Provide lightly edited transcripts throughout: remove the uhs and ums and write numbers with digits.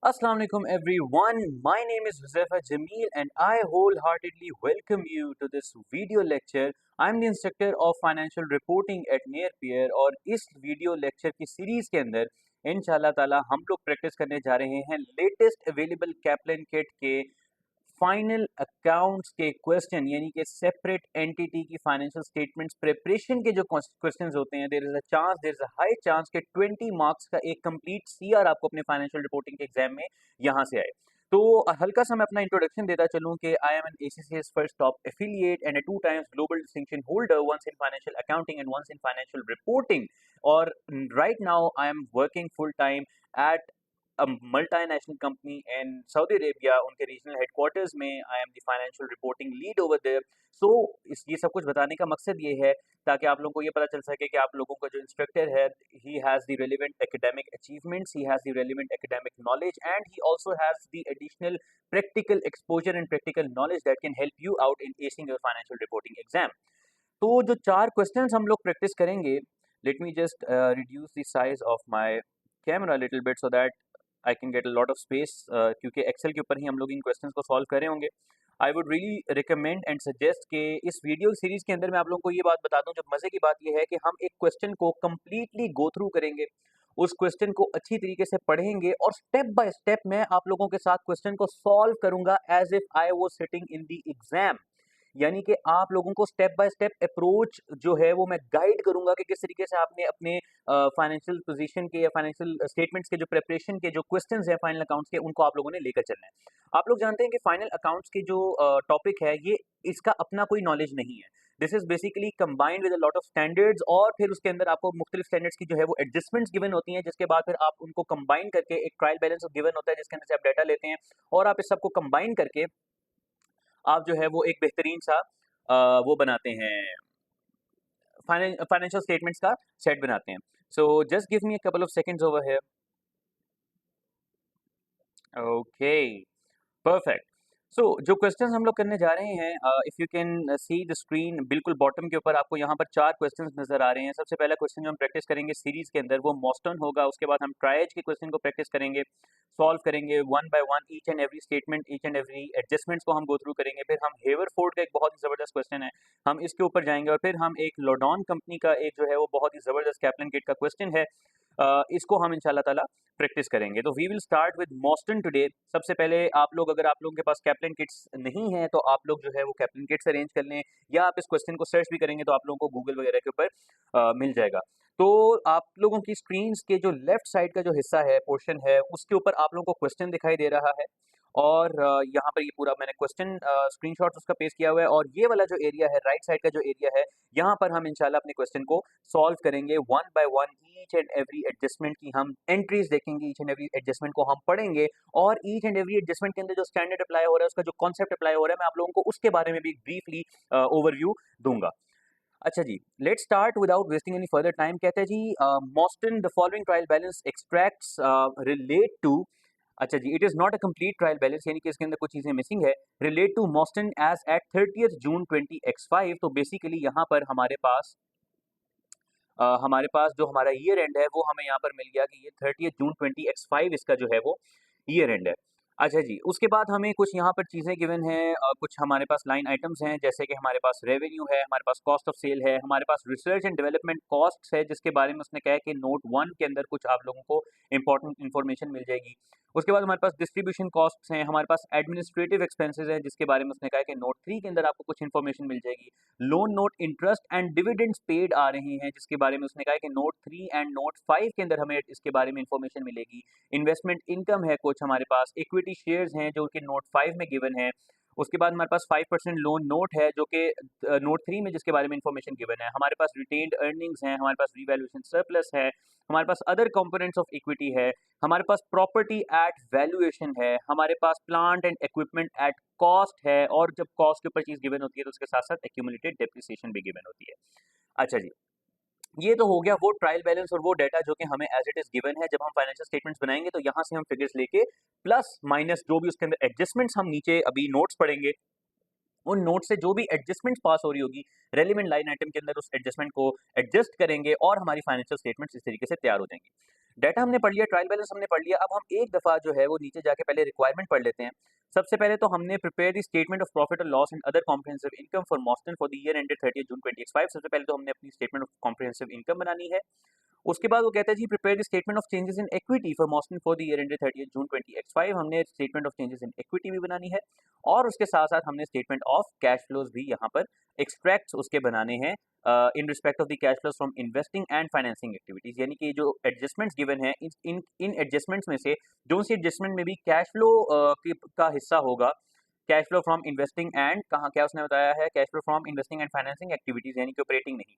Assalamu alaikum everyone. My name is Huzaifa Jameel and I wholeheartedly welcome you to this video lecture. I'm the instructor of financial reporting at Nearpeer और इस video lecture की series के अंदर इंशाल्लाह ताला हम लोग practice करने जा रहे हैं लेटेस्ट अवेलेबल कैप्लन किट के फाइनल अकाउंट्स के क्वेश्चन यानी कि सेपरेट एंटिटी की फाइनेंशियल स्टेटमेंट्स प्रिपरेशन के जो क्वेश्चंस होते हैं there is a high chance कि 20 मार्क्स का एक कंप्लीट सीआर आपको अपने फाइनेंशियल रिपोर्टिंग के एग्जाम में यहाँ से आए। तो हल्का सा मैं अपना इंट्रोडक्शन देता चलूं कि I am an ACCS first top affiliate and a 2 times global distinction holder, once in financial accounting and once in financial reporting. और right now I am working full time at a multinational company in Saudi Arabia, उनके regional headquarters में I am the financial reporting lead over there. सो ये सब कुछ बताने का मकसद ये है ताकि आप लोगों को ये पता चल सके कि आप लोगों का जो इंस्ट्रक्टर है he has the relevant academic achievements, he has the relevant academic knowledge and he also has the additional practical exposure and practical knowledge that can help you out in acing your financial reporting exam. तो जो 4 questions हम लोग practice करेंगे, let me just reduce the size of my camera little bit so that I can get a lot of space, क्योंकि Excel के ऊपर ही हम लोग इन क्वेश्चंस को सॉल्व कर रहे होंगे। I would really recommend and suggest कि इस वीडियो सीरीज के अंदर मैं आप लोगों को ये बात बता दूं, जब मजे की बात ये है कि हम एक क्वेश्चन को कंप्लीटली गो थ्रू करेंगे, उस क्वेश्चन को अच्छी तरीके से पढ़ेंगे और स्टेप बाय स्टेप मैं आप लोगों के साथ क्वेश्चन को सॉल्व करूंगा as if I was sitting in the exam. यानी कि आप लोगों को स्टेप बाय स्टेप अप्रोच जो है वो मैं गाइड करूंगा कि किस तरीके से आपने अपने फाइनेंशियल पोजीशन के या फाइनेंशियल स्टेटमेंट्स के जो प्रिपरेशन के जो क्वेश्चंस हैं फाइनल अकाउंट्स के, उनको आप लोगों ने लेकर चलना है। आप लोग जानते हैं कि फाइनल अकाउंट्स के जो टॉपिक है ये इसका अपना कोई नॉलेज नहीं है। This is basically combined with a lot of standards और फिर उसके अंदर आपको मुख्तलिफ स्टैंडर्ड्स की जो है वो एडजस्टमेंट्स गिवन होती हैं, जिसके बाद फिर आप उनको कंबाइन करके एक ट्रायल बैलेंस गिवन होता है जिसके अंदर से आप डाटा लेते हैं और आप इस सबको कंबाइन करके आप जो है वो एक बेहतरीन सा वो बनाते हैं, फाइनेंशियल स्टेटमेंट्स का सेट बनाते हैं। So just give me a couple of seconds over here. Okay, perfect. So जो क्वेश्चंस हम लोग करने जा रहे हैं, if you can see the screen, बिल्कुल बॉटम के ऊपर आपको यहाँ पर 4 क्वेश्चंस नजर आ रहे हैं। सबसे पहला क्वेश्चन जो हम प्रैक्टिस करेंगे सीरीज के अंदर वो मोस्टन होगा। उसके बाद हम ट्राइज के क्वेश्चन को प्रैक्टिस करेंगे, सॉल्व करेंगे one by one, each and every statement, each and every adjustments को हम गो थ्रू करेंगे। फिर हम हेवरफोर्ड का एक बहुत ही जबरदस्त क्वेश्चन है, हम इसके ऊपर जाएंगे और फिर हम एक लोडॉन कंपनी का एक जो है वो बहुत ही जबरदस्त कैप्लन किट का क्वेश्चन है, इसको हम इंशाल्लाह ताला प्रैक्टिस करेंगे। तो we will start with Moston today. सबसे पहले आप लोग, अगर आप लोगों के पास कैप्लन किट्स नहीं है तो आप लोग जो है वो कैप्लन किट्स अरेंज कर लें, या आप इस क्वेश्चन को सर्च भी करेंगे तो आप लोगों को गूगल वगैरह के ऊपर मिल जाएगा। तो आप लोगों की स्क्रीन्स के जो लेफ्ट साइड का जो हिस्सा है, पोर्शन है, उसके ऊपर आप लोगों को क्वेश्चन दिखाई दे रहा है और यहाँ पर ये पूरा मैंने क्वेश्चन स्क्रीनशॉट उसका पेस्ट किया हुआ है और ये वाला जो एरिया है, राइट साइड का जो एरिया है, यहाँ पर हम इंशाल्लाह अपने क्वेश्चन को सॉल्व करेंगे one by one. Each and every adjustment की हम एंट्रीज देखेंगे, ईच एंड एवरी एडजस्टमेंट को हम पढ़ेंगे और ईच एंड एवरी एडजस्टमेंट के अंदर जो स्टैंडर्ड अप्लाई हो रहा है, उसका जो कॉन्सेप्ट अप्लाई हो रहा है, मैं आप लोगों को उसके बारे में भी ब्रीफली ओवरव्यू दूंगा। अच्छा जी, let's start without wasting any further time. कहते हैं जी, Moston the following trial balance extracts relate to. अच्छा जी, it is not a complete trial balance, यानी कि इसके अंदर कुछ चीजें मिसिंग है। Relate to Moston as at 30th June 20x5। तो बेसिकली यहाँ पर हमारे पास जो हमारा ईयर एंड है वो हमें यहाँ पर मिल गया कि ये 30th जून 20x5 इसका जो है वो ईयर एंड है। अच्छा जी, उसके बाद हमें कुछ यहाँ पर चीज़ें गिवन हैं, कुछ हमारे पास लाइन आइटम्स हैं, जैसे कि हमारे पास रेवेन्यू है, हमारे पास कॉस्ट ऑफ सेल है, हमारे पास रिसर्च एंड डेवलपमेंट कॉस्ट्स है, जिसके बारे में उसने कहा है कि नोट 1 के अंदर कुछ आप लोगों को इंपॉर्टेंट इन्फॉर्मेशन मिल जाएगी। उसके बाद हमारे पास डिस्ट्रीब्यूशन कॉस्ट्स हैं, हमारे पास एडमिनिस्ट्रेटिव एक्सपेंसेस हैं, जिसके बारे में उसने कहा है कि नोट 3 के अंदर आपको कुछ इन्फॉर्मेशन मिल जाएगी। Loan note, interest and dividends paid आ रहे हैं, जिसके बारे में उसने कहा है कि नोट 3 एंड नोट 5 के अंदर हमें इसके बारे में इन्फॉर्मेशन मिलेगी। इन्वेस्टमेंट इनकम है कुछ हमारे पास, इक्विटी शेयर्स हैं जो कि नोट 5 में गिवन है। उसके बाद हमारे पास 5% लोन नोट है जो कि नोट 3 में जिसके बारे में इन्फॉर्मेशन गिवन है। हमारे पास रिटेन्ड अर्निंग्स हैं, हमारे पास रीवैल्यूएशन सरप्लस है, हमारे पास अदर कंपोनेंट्स ऑफ इक्विटी है, हमारे पास प्रॉपर्टी एट वैल्यूएशन है, हमारे पास plant and equipment at cost है, और जब कॉस्ट के ऊपर चीज गिवन होती है तो उसके साथ साथ एक्यूमुलेटेड डेप्रिसिएशन भी गिवन होती है। अच्छा जी, ये तो हो गया वो ट्रायल बैलेंस और वो डेटा जो कि हमें एज इट इज गिवन है। जब हम फाइनेंशियल स्टेटमेंट्स बनाएंगे तो यहाँ से हम फिगर्स लेके प्लस माइनस जो भी उसके अंदर एडजस्टमेंट्स, हम नीचे अभी नोट्स पढ़ेंगे, उन नोट से जो भी एडजस्टमेंट पास हो रही होगी रेलिवेंट लाइन आइटम के अंदर, उस एडजस्टमेंट को एडजस्ट करेंगे और हमारी फाइनेंशियल स्टेटमेंट्स इस तरीके से तैयार हो जाएंगी। डाटा हमने पढ़ लिया, ट्रायल बैलेंस हमने पढ़ लिया। अब हम एक दफ़ा जो है वो नीचे जाके पहले रिक्वायरमेंट पढ़ लेते हैं। सबसे पहले तो हमने prepare the statement of profit और loss and other comprehensive income for Morson for the year ended 30 June 2025। सबसे पहले तो हमने अपनी स्टेटमेंट ऑफ कॉम्प्रिहेंसिव इनकम बनानी है। उसके बाद वो कहता है जी prepare the statement of changes in equity for Morson for the year ended 30 June 2025। हमने statement of changes in equity भी बनानी है और उसके साथ साथ हमने स्टेटमेंट ऑफ कैश फ्लोज भी यहाँ पर एक्सट्रैक्ट्स उसके बनाने हैं in respect of the cash flows from investing and financing activities. यानी कि जो एडजस्टमेंट्स गिवन है इन एडजस्टमेंट्स में से जो सी एडजस्टमेंट में भी कैश फ्लो का हिस्सा होगा, cash flow from investing and कहाँ क्या उसने बताया है, cash flow from investing and financing activities यानी कि ऑपरेटिंग नहीं।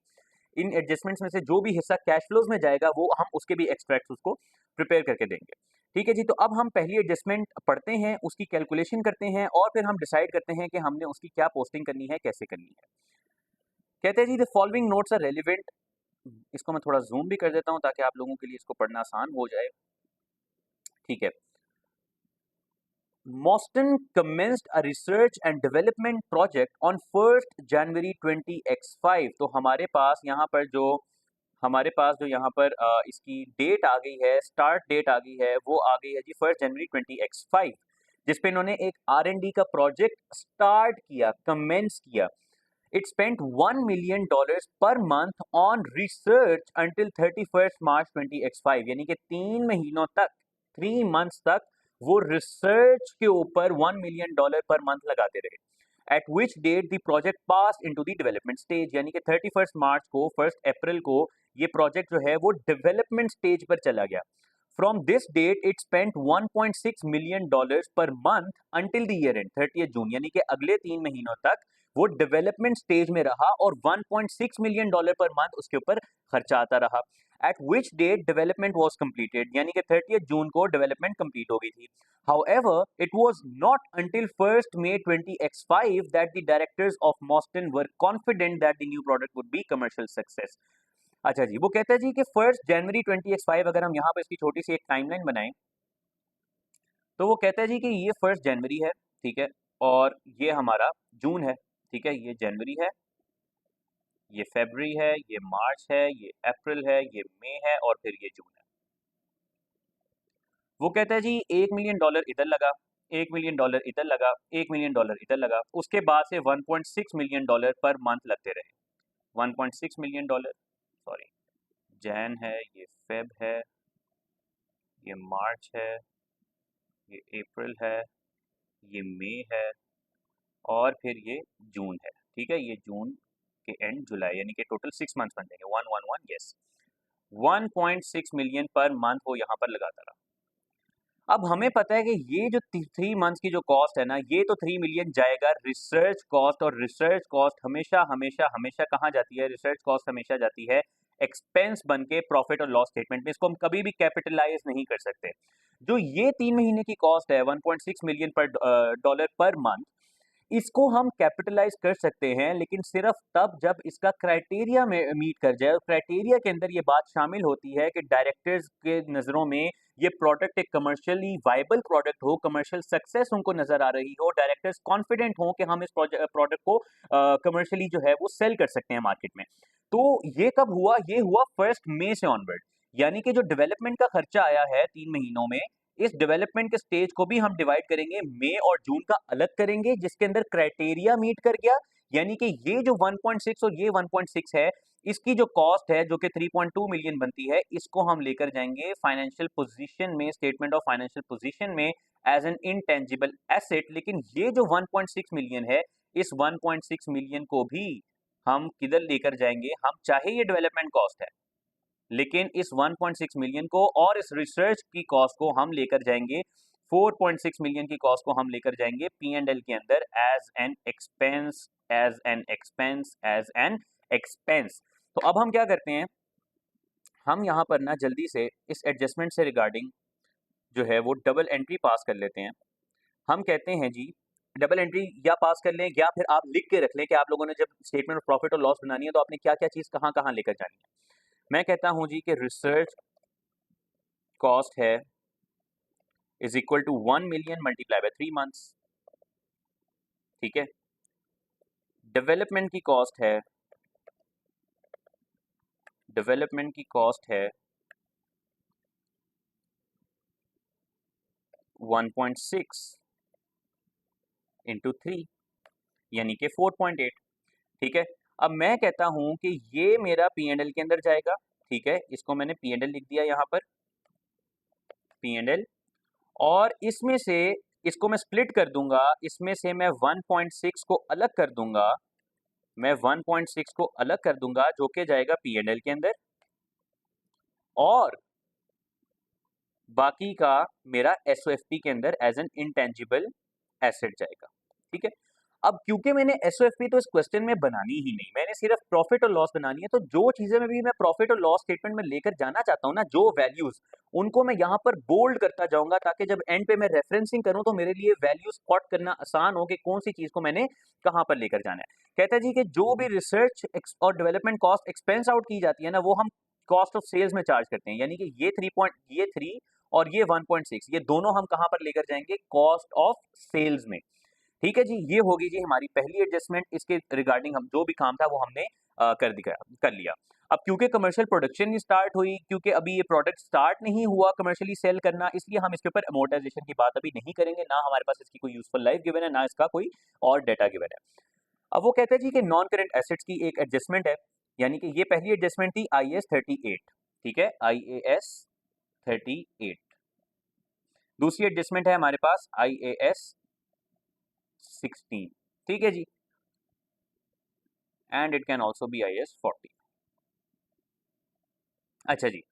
इन एडजस्टमेंट्स में से जो भी हिस्सा कैश फ्लोज में जाएगा वो हम उसके भी एक्सट्रैक्ट्स उसको प्रिपेयर करके देंगे। ठीक है जी, तो अब हम पहली एडजस्टमेंट पढ़ते हैं, उसकी कैलकुलेशन करते हैं और फिर हम डिसाइड करते हैं कि हमने उसकी क्या पोस्टिंग करनी है, कैसे करनी है। कहते हैं जी the following notes are relevant. इसको मैं थोड़ा जूम भी कर देता हूं ताकि आप लोगों के लिए इसको पढ़ना आसान हो जाए। ठीक है। Mostyn commenced a research and development project on 1st January 20x5। तो हमारे पास यहाँ पर इसकी डेट आ गई है, स्टार्ट डेट आ गई है, वो आ गई है जी 1 जनवरी 20x5, जिसपे इन्होंने एक R&D का प्रोजेक्ट स्टार्ट किया, कमेंस किया। इट स्पेंट $1 million पर month on research until 31 March 20x5। यानी कि 3 महीनों तक, 3 मंथ्स तक वो रिसर्च के ऊपर $1 million पर मंथ लगाते रहे। At which date the project pass into the development stage. यानी कि 31 मार्च को, 1 अप्रैल को ये प्रोजेक्ट जो है वो डेवलपमेंट स्टेज पर चला गया। From this date it spent $1.6 million पर month until the year end 30 June. यानी कि अगले 3 महीनों तक वो डेवलपमेंट स्टेज में रहा और $1.6 million पर मंथ उसके ऊपर खर्चा आता रहा। At which date development was completed. यानी कि 30 जून को डेवलपमेंट कंप्लीट हो गई थी। However, it was not until 1st May 20x5 that the directors of Mostyn were confident that the new product would be commercial success। अच्छा जी, वो कहता है जी कि 1 जनवरी 20x5 अगर हम यहाँ पर इसकी छोटी सी एक टाइमलाइन बनाएं तो वो कहता है जी कि ये 1 जनवरी है, ठीक है, और ये हमारा जून है, ठीक है, ये जनवरी है, ये फरवरी है, ये मार्च है, ये अप्रैल है, ये मई है और फिर ये जून है। वो कहता है जी $1 million इधर लगा, $1 million इधर लगा, $1 million इधर लगा। उसके बाद से $1.6 million पर मंथ लगते रहे। $1.6 million, सॉरी, जैन है, ये फेब है, ये मार्च है, ये अप्रैल है, ये मई है और फिर ये जून है। ठीक है, ये जून के एंड जुलाई, यानी कि टोटल 6 मंथ्स बन जाएंगे। 111, यस, 1.6 मिलियन पर मंथ वो यहाँ पर लगाता रहा। अब हमें पता है कि ये जो 3 मंथ्स की जो कॉस्ट है ना, ये तो 3 मिलियन जाएगा रिसर्च कॉस्ट, और रिसर्च कॉस्ट हमेशा हमेशा हमेशा कहाँ जाती है? रिसर्च कॉस्ट हमेशा जाती है एक्सपेंस बन के प्रॉफिट और लॉस स्टेटमेंट में। इसको हम कभी भी कैपिटलाइज नहीं कर सकते। जो ये 3 महीने की कॉस्ट है 1.6 मिलियन पर डॉलर पर मंथ, इसको हम कैपिटलाइज कर सकते हैं लेकिन सिर्फ तब जब इसका क्राइटेरिया में मीट कर जाए। और क्राइटेरिया के अंदर ये बात शामिल होती है कि डायरेक्टर्स के नज़रों में ये प्रोडक्ट एक कमर्शियली वाइबल प्रोडक्ट हो, कमर्शियल सक्सेस उनको नजर आ रही हो, डायरेक्टर्स कॉन्फिडेंट हो कि हम इस प्रोडक्ट को कमर्शियली जो है वो सेल कर सकते हैं मार्केट में। तो ये कब हुआ? ये हुआ 1 मई से ऑनवर्ड। यानी कि जो डेवलपमेंट का खर्चा आया है 3 महीनों में, इस डेवलपमेंट के स्टेज को भी हम डिवाइड करेंगे, मई और जून का अलग करेंगे जिसके अंदर क्राइटेरिया मीट कर गया। यानी कि ये जो 1.6 और ये 1.6 है, इसकी जो कॉस्ट है जो कि 3.2 मिलियन बनती है, इसको हम लेकर जाएंगे फाइनेंशियल पोजीशन में, स्टेटमेंट ऑफ फाइनेंशियल पोजीशन में एज एन इनटेंजिबल एसेट। लेकिन ये जो 1.6 मिलियन है, इस 1.6 मिलियन को भी हम किधर लेकर जाएंगे? हम चाहे ये डेवलपमेंट कॉस्ट है लेकिन इस 1.6 मिलियन को और इस रिसर्च की कॉस्ट को हम लेकर जाएंगे, 4.6 मिलियन की कॉस्ट को हम लेकर जाएंगे P&L के अंदर as an expense, as an expense, as an expense. तो अब हम क्या करते हैं, हम यहाँ पर ना जल्दी से इस एडजस्टमेंट से रिगार्डिंग जो है वो डबल एंट्री पास कर लेते हैं। हम कहते हैं जी डबल एंट्री या पास कर लें या फिर आप लिख के रख लें कि आप लोगों ने जब स्टेटमेंट ऑफ प्रॉफिट और लॉस बनानी है तो आपने क्या क्या चीज़ कहाँ कहाँ लेकर जानी है। मैं कहता हूं जी कि रिसर्च कॉस्ट है is equal to 1 million multiply by 3 months. ठीक है, डेवलपमेंट की कॉस्ट है, डेवलपमेंट की कॉस्ट है 1.6 इंटू 3 यानी कि 4.8। ठीक है, अब मैं कहता हूं कि ये मेरा पी एंड एल के अंदर जाएगा। ठीक है, इसको मैंने पी एंड एल लिख दिया यहाँ पर, पी एंड एल, और इसमें से इसको मैं स्प्लिट कर दूंगा, इसमें से मैं 1.6 को अलग कर दूंगा, मैं 1.6 को अलग कर दूंगा जो कि जाएगा पी एंड एल के अंदर, और बाकी का मेरा एसओएफपी के अंदर एज एन इंटेंजिबल एसेट जाएगा। ठीक है, अब क्योंकि मैंने एसओएफपी तो इस क्वेश्चन में बनानी ही नहीं, मैंने सिर्फ प्रॉफिट और लॉस बनानी है, तो जो चीजें में भी मैं प्रॉफिट और लॉस स्टेटमेंट में लेकर जाना चाहता हूं ना, जो वैल्यूज, उनको मैं यहाँ पर बोल्ड करता जाऊंगा ताकि जब एंड पे मैं रेफरेंसिंग करूं तो मेरे लिए वैल्यू स्पॉट करना आसान हो कि कौन सी चीज को मैंने कहां पर लेकर जाना है। कहता है जी कि जो भी रिसर्च और डेवलपमेंट कॉस्ट एक्सपेंस आउट की जाती है ना, वो हम कॉस्ट ऑफ सेल्स में चार्ज करते हैं, यानी कि ये 3 और ये 1.6, ये दोनों हम कहां पर लेकर जाएंगे, कॉस्ट ऑफ सेल्स में। ठीक है जी, ये होगी जी हमारी पहली एडजस्टमेंट। इसके रिगार्डिंग हम जो भी काम था वो हमने कर लिया। अब क्योंकि कमर्शियल प्रोडक्शन नहीं स्टार्ट हुई, क्योंकि अभी ये प्रोडक्ट स्टार्ट नहीं हुआ कमर्शियली सेल करना, इसलिए हम इसके ऊपर अमोर्टाइजेशन की बात अभी नहीं करेंगे, ना हमारे पास इसकी कोई यूजफुल लाइफ गिवन है, ना इसका कोई और डेटा गिवन है। अब वो कहते हैं जी कि नॉन करेंट एसेट्स की एक एडजस्टमेंट है, यानी कि ये पहली एडजस्टमेंट थी IAS 38। ठीक है, IAS 38। दूसरी एडजस्टमेंट है हमारे पास IAS 16। ठीक है जी, and it can also be IAS 40। अच्छा जी,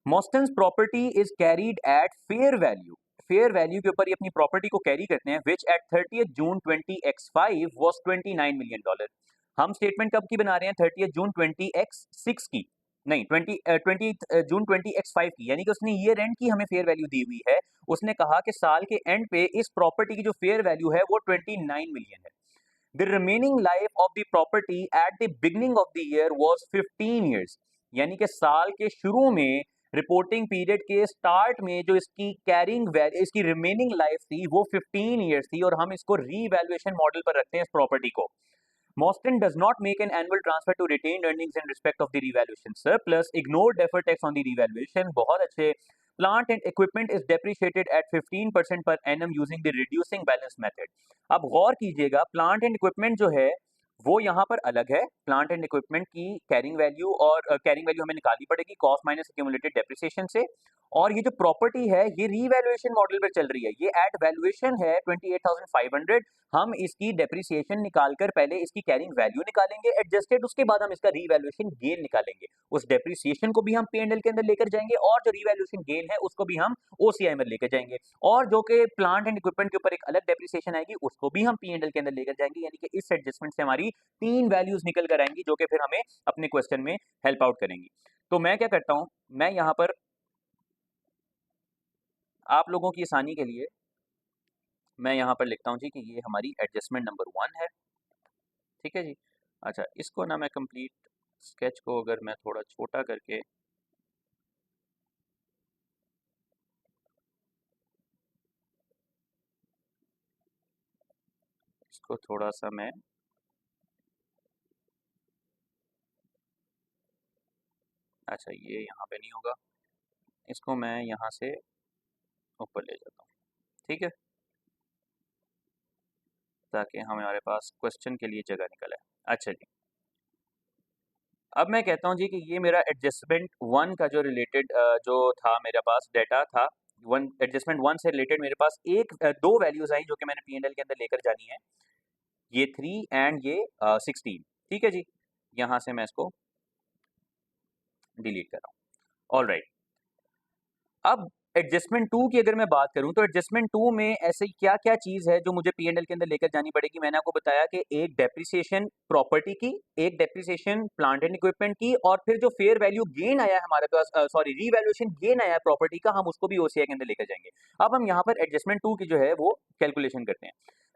Moston's property is carried at fair value, fair value के ऊपर ये अपनी प्रॉपर्टी को कैरी करते हैं, which at 30 June 20x5 was $29 million. हम स्टेटमेंट कब की बना रहे हैं, 30 जून 20x6 की, नहीं 20 जून 20x5 की, यानी कि उसने ईयर एंड की हमें फेयर वैल्यू दी हुई है। उसने कहा कि साल के एंड पे इस प्रॉपर्टी की जो फेयर वैल्यू है वो 29 मिलियन है। The remaining life of the property at the beginning of the year was 15 years, यानी कि साल के शुरू में, रिपोर्टिंग पीरियड के स्टार्ट में जो इसकी कैरिंग वैल्यू, इसकी रिमेनिंग लाइफ थी वो 15 इयर्स थी, और हम इसको रीवैल्यूएशन मॉडल पर रखते हैं इस प्रॉपर्टी को। Mostyn does not make an annual transfer to retained earnings in respect of the revaluation surplus. Ignore deferred tax on the revaluation. बहुत अच्छे। Plant and equipment is depreciated at 15% per annum using the reducing balance method. अब गौर कीजिएगा, plant and equipment जो है वो यहाँ पर अलग है। प्लांट एंड इक्विपमेंट की कैरिंग वैल्यू, और कैरिंग वैल्यू हमें निकालनी पड़ेगी कॉस्ट माइनस एक्यूमुलेटेड डेप्रिसिएशन से, और ये जो प्रॉपर्टी है ये रीवैल्यूएशन मॉडल पर चल रही है, ये एट वैल्यूएशन है 28,500। हम इसकी डेप्रिसिएशन निकालकर पहले इसकी कैरिंग वैल्यू निकालेंगे एडजस्टेड, उसके बाद हम इसका रीवैल्यूएशन गेन निकालेंगे। उस डेप्रिसिएशन को भी हम P&L के अंदर लेकर जाएंगे, और जो रीवैल्यूएशन गेन है उसको भी हम OCI में लेकर जाएंगे, और जो कि प्लांट एंड इक्विपमेंट के ऊपर एक अलग डेप्रिसिएशन आएगी उसको भी हम P&L के अंदर लेकर जाएंगे। यानी कि इस एडजस्टमेंट से हमारी 3 वैल्यूज निकल कर आएंगी जो कि फिर हमें अपने क्वेश्चन में हेल्प आउट करेंगी। तो मैं क्या करता हूं, मैं यहां पर आप लोगों की आसानी के लिए मैं यहाँ पर लिखता हूँ जी कि ये हमारी एडजस्टमेंट नंबर 1 है। ठीक है जी, अच्छा इसको ना मैं कंप्लीट स्केच को अगर मैं थोड़ा छोटा करके इसको थोड़ा सा मैं अच्छा ये यहाँ पे नहीं होगा, इसको मैं यहाँ से ऊपर ले जाता हूँ। ठीक है, ताकि हमारे पास क्वेश्चन के लिए जगह निकल आए। अच्छा जी, अब मैं कहता हूँ जी कि ये मेरा एडजस्टमेंट 1 का जो रिलेटेड जो था मेरे पास डेटा था, एडजस्टमेंट 1 से रिलेटेड मेरे पास दो वैल्यूज आई जो कि मैंने P&L के अंदर लेकर जानी है, ये 3 एंड ये 16। ठीक है जी, यहाँ से मैं इसको डिलीट कर रहा हूँ। ऑल राइट, अब एडजस्टमेंट 2 की अगर मैं बात करूं तो एडजस्टमेंट 2 में ऐसे क्या क्या चीज है जो मुझे P&L के अंदर लेकर जानी पड़ेगी। मैंने आपको बताया कि एक डेप्रिसिएशन प्रॉपर्टी की, एक डेप्रिसिएशन प्लांट एंड इक्विपमेंट की, और फिर जो फेयर वैल्यू गेन आया है हमारे पास, सॉरी रीवैल्यूएशन गेन आया है प्रॉपर्टी का, हम उसको भी OCI के अंदर लेकर जाएंगे। अब हम यहाँ पर एडजस्टमेंट 2 की जो है वो कैलकुलेशन करते हैं।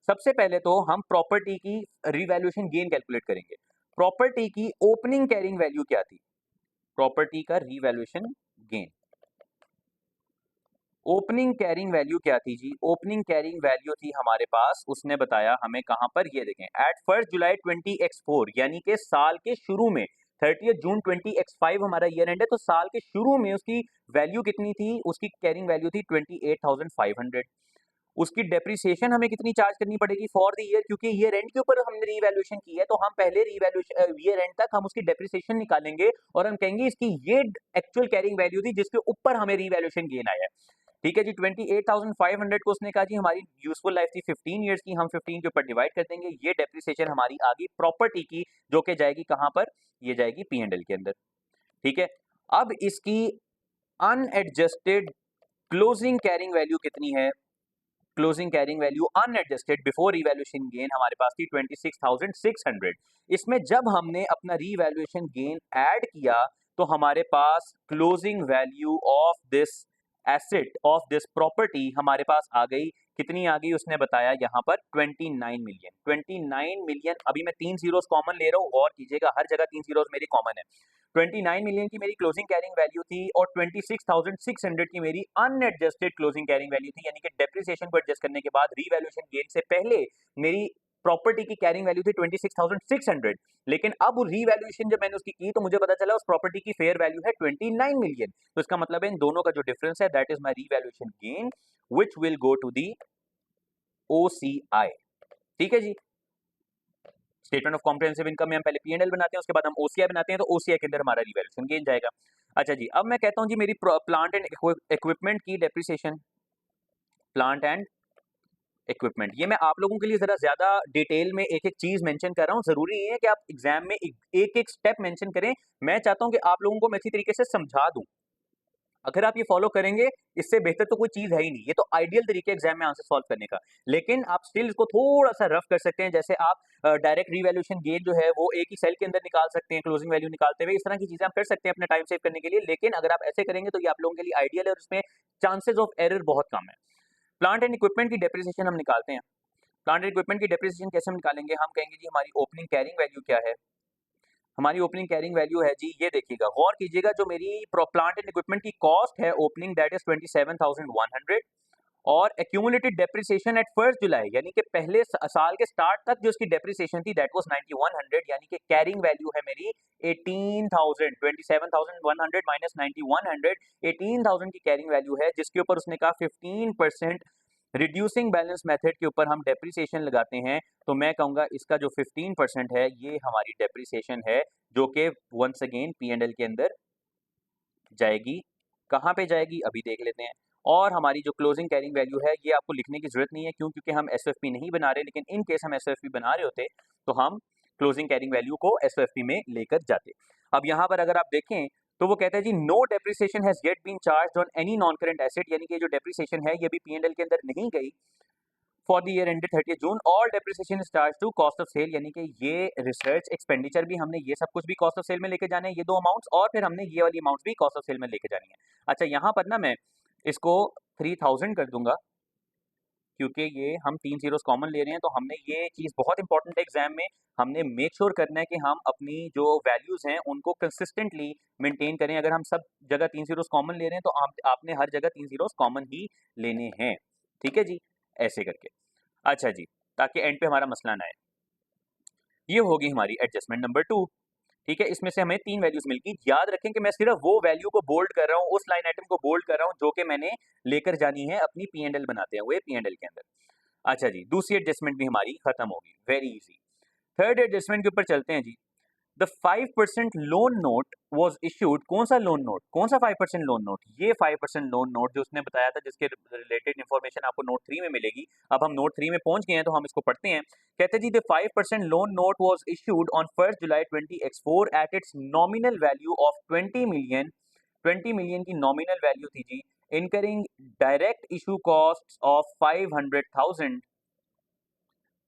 सबसे पहले तो हम प्रॉपर्टी की रीवैल्यूएशन गेन कैलकुलेट करेंगे। प्रॉपर्टी की ओपनिंग कैरिंग वैल्यू क्या थी, प्रॉपर्टी का revaluation gain, opening carrying value क्या थी जी, ओपनिंग कैरिंग वैल्यू थी हमारे पास, उसने बताया हमें कहां पर, ये देखें एट 1 जुलाई 20x4, यानी कि साल के शुरू में 30 जून 20x5 हमारा ईयर एंड है, तो साल के शुरू में उसकी वैल्यू कितनी थी, उसकी कैरिंग वैल्यू थी 28,500। उसकी डेप्रिसिएशन हमें कितनी चार्ज करनी पड़ेगी फॉर द ईयर, क्योंकि ईयर एंड के ऊपर हमने रीवैल्यूएशन की है, तो हम पहले रीवैल्यूएशन ईयर एंड तक हम उसकी डेप्रिसिएशन निकालेंगे और हम कहेंगे इसकी ये एक्चुअल कैरिंग वैल्यू थी जिसके ऊपर हमें रीवैल्यूएशन गेन आया है। ठीक है जी, 28,500 को उसने कहा जी हमारी यूजफुल लाइफ थी 15 ईयर्स की, हम 15 के ऊपर डिवाइड कर देंगे, ये डेप्रिसिएशन हमारी आ गई प्रॉपर्टी की, जो कि जाएगी कहां पर, ये जाएगी P&L के अंदर। ठीक है, अब इसकी अनएडजस्टेड क्लोजिंग कैरिंग वैल्यू कितनी है? Closing carrying value unadjusted before revaluation gain हमारे पास थी 26,600। इसमें जब हमने अपना रिवैल्यूएशन गेन ऐड किया तो हमारे पास closing value of this asset of this property हमारे पास आ गई। कितनी आ गई उसने बताया यहाँ पर 29 मिलियन। 29 मिलियन, अभी मैं 3 जीरोस कॉमन ले रहा हूँ, गौर कीजिएगा हर जगह 3 जीरोस मेरी कॉमन है। 29 मिलियन की मेरी क्लोजिंग कैरिंग वैल्यू थी और 26,600 की मेरी अनएडजस्टेड क्लोजिंग कैरिंग वैल्यू थी, यानी कि डेप्रिसिएशन को एडजस्ट करने के बाद रीवैल्यूएशन गेन से पहले मेरी प्रॉपर्टी की कैरिंग वैल्यू थी 26,600। लेकिन अब रीवैल्यूएशन जब मैंने उसकी की तो मुझे पता चला उस प्रॉपर्टी की फेयर वैल्यू है 29 मिलियन। तो इसका मतलब है इन दोनों का जो डिफरेंस है that is my revaluation gain which will go to the OCI। ठीक है जी, स्टेटमेंट ऑफ कॉम्प्रिहेंसिव इनकम में हम पहले P&L बनाते हैं, उसके बाद हम OCI बनाते हैं, तो OCI के अंदर हमारा रिवैल्यूएशन गेन जाएगा। अच्छा जी, अब मैं कहता हूं जी मेरी प्लांट एंड इक्विपमेंट की डेप्रिसिएशन, प्लांट एंड इक्विपमेंट, ये मैं आप लोगों के लिए जरा ज्यादा डिटेल में एक एक चीज मेंशन कर रहा हूं। जरूरी नहीं है कि आप एग्जाम में एक एक स्टेप मेंशन करें, मैं चाहता हूं कि आप लोगों को मैं अच्छी तरीके से समझा दूं। अगर आप ये फॉलो करेंगे इससे बेहतर तो कोई चीज है ही नहीं। ये तो आइडियल तरीके एग्जाम में आंसर सॉल्व करने का, लेकिन आप स्टिल इसको थोड़ा सा रफ कर सकते हैं। जैसे आप डायरेक्ट रिवैल्यूएशन गेन जो है वो एक ही सेल के अंदर निकाल सकते हैं क्लोजिंग वैल्यू निकालते हुए, इस तरह की चीजें आप कर सकते हैं अपने टाइम सेव करने के लिए। लेकिन अगर आप ऐसे करेंगे तो ये आप लोगों के लिए आइडियल है और इसमें चांसेस ऑफ एरर बहुत कम है। प्लांट एंड इक्विपमेंट की डेप्रिसिएशन हम निकालते हैं। प्लांट एंड इक्विपमेंट की डेप्रिसिएशन कैसे हम निकालेंगे? हम कहेंगे जी हमारी ओपनिंग कैरिंग वैल्यू क्या है। हमारी ओपनिंग कैरिंग वैल्यू है जी, ये देखिएगा गौर कीजिएगा, जो मेरी प्लांट एंड इक्विपमेंट की कॉस्ट है ओपनिंग दैट इज 27,100 और एक्यूमुलेटेड डेप्रिसिएशन एट 1 जुलाई यानी कि पहले साल के स्टार्ट तक जो उसकी डेप्रिसिएशन थी दैट वाज 9100, यानी कि कैरिंग वैल्यू है मेरी 18,000। 27,100 माइनस 9100, 18,000 की कैरिंग वैल्यू है, जिसके ऊपर उसने कहा 15% रिड्यूसिंग बैलेंस मेथड के ऊपर हम डेप्रिसिएशन लगाते हैं। तो मैं कहूंगा इसका जो 15% है ये हमारी डेप्रिसिएशन है, जो कि वंस अगेन P&L के अंदर जाएगी। कहाँ पे जाएगी अभी देख लेते हैं। और हमारी जो क्लोजिंग कैरिंग वैल्यू है ये आपको लिखने की जरूरत नहीं है, क्यों? क्योंकि हम SOFP नहीं बना रहे, लेकिन इन केस हम SOFP बना रहे होते तो हम क्लोजिंग कैरिंग वैल्यू को SOFP में लेकर जाते। अब यहाँ पर अगर आप देखें तो वो कहता है जी no depreciation has yet been charged on any non current asset, यानी कि जो डेप्रिसिएशन है ये भी P&L के अंदर नहीं गई for the year ended 30 June. All depreciation is charge to cost of sale, यानी कि ये रिसर्च एक्सपेंडिचर भी हमने ये सब कुछ भी कॉस्ट ऑफ सेल में लेके जाने हैं, ये दो अमाउंट्स, और फिर हमने ये वाली अमाउंट्स भी कॉस्ट ऑफ सेल में लेके जानी है। अच्छा, यहाँ पर ना मैं इसको 3000 कर दूंगा, क्योंकि ये हम 3 जीरोस कॉमन ले रहे हैं, तो हमने ये चीज़ बहुत इंपॉर्टेंट है एग्जाम में, हमने मेक श्योर करना है कि हम अपनी जो वैल्यूज हैं उनको कंसिस्टेंटली मेंटेन करें। अगर हम सब जगह 3 जीरोस कॉमन ले रहे हैं तो आपने हर जगह 3 जीरोस कॉमन ही लेने हैं। ठीक है जी, ऐसे करके। अच्छा जी, ताकि एंड पे हमारा मसला ना आए। ये होगी हमारी एडजस्टमेंट नंबर 2। ठीक है, इसमें से हमें 3 वैल्यूज मिलगी। याद रखें कि मैं सिर्फ वो वैल्यू को बोल्ड कर रहा हूँ, उस लाइन आइटम को बोल्ड कर रहा हूँ जो कि मैंने लेकर जानी है अपनी P&L बनाते हुए P&L के अंदर। अच्छा जी, दूसरी एडजस्टमेंट भी हमारी खत्म होगी, वेरी इजी। थर्ड एडजस्टमेंट के ऊपर चलते हैं जी। The 5% loan note was issued, कौन सा लोन नोट, कौन सा 5% लोन नोट? ये 5% लोन नोट जो उसने बताया था, जिसके रिलेटेड इन्फॉर्मेशन आपको नोट 3 में मिलेगी। अब हम नोट 3 में पहुंच गए हैं तो हम इसको पढ़ते हैं। कहते हैं जी the 5% loan note was issued on 1 July 20x4 at its nominal value of 20 million. 20 million की नॉमिनल वैल्यू थी जी, incurring direct issue cost of 500,000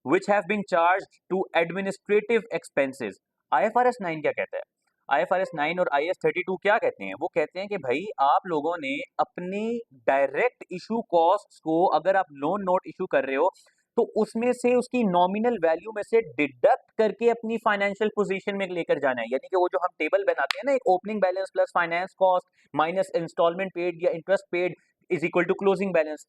which have been charged to administrative expenses। IFRS 9 क्या कहता है? IFRS 9 और IAS 32 क्या कहते हैं? वो कहते हैं कि भाई आप लोगों ने अपनी डायरेक्ट इशू कॉस्ट्स को, अगर आप लोन नोट इशू कर रहे हो तो उसमें से उसकी नॉमिनल वैल्यू में से डिडक्ट करके अपनी फाइनेंशियल पोजीशन में लेकर जाना है। यानी कि वो जो हम टेबल बनाते हैं ना, एक opening balance plus finance cost minus instalment paid या interest paid is equal to closing balance,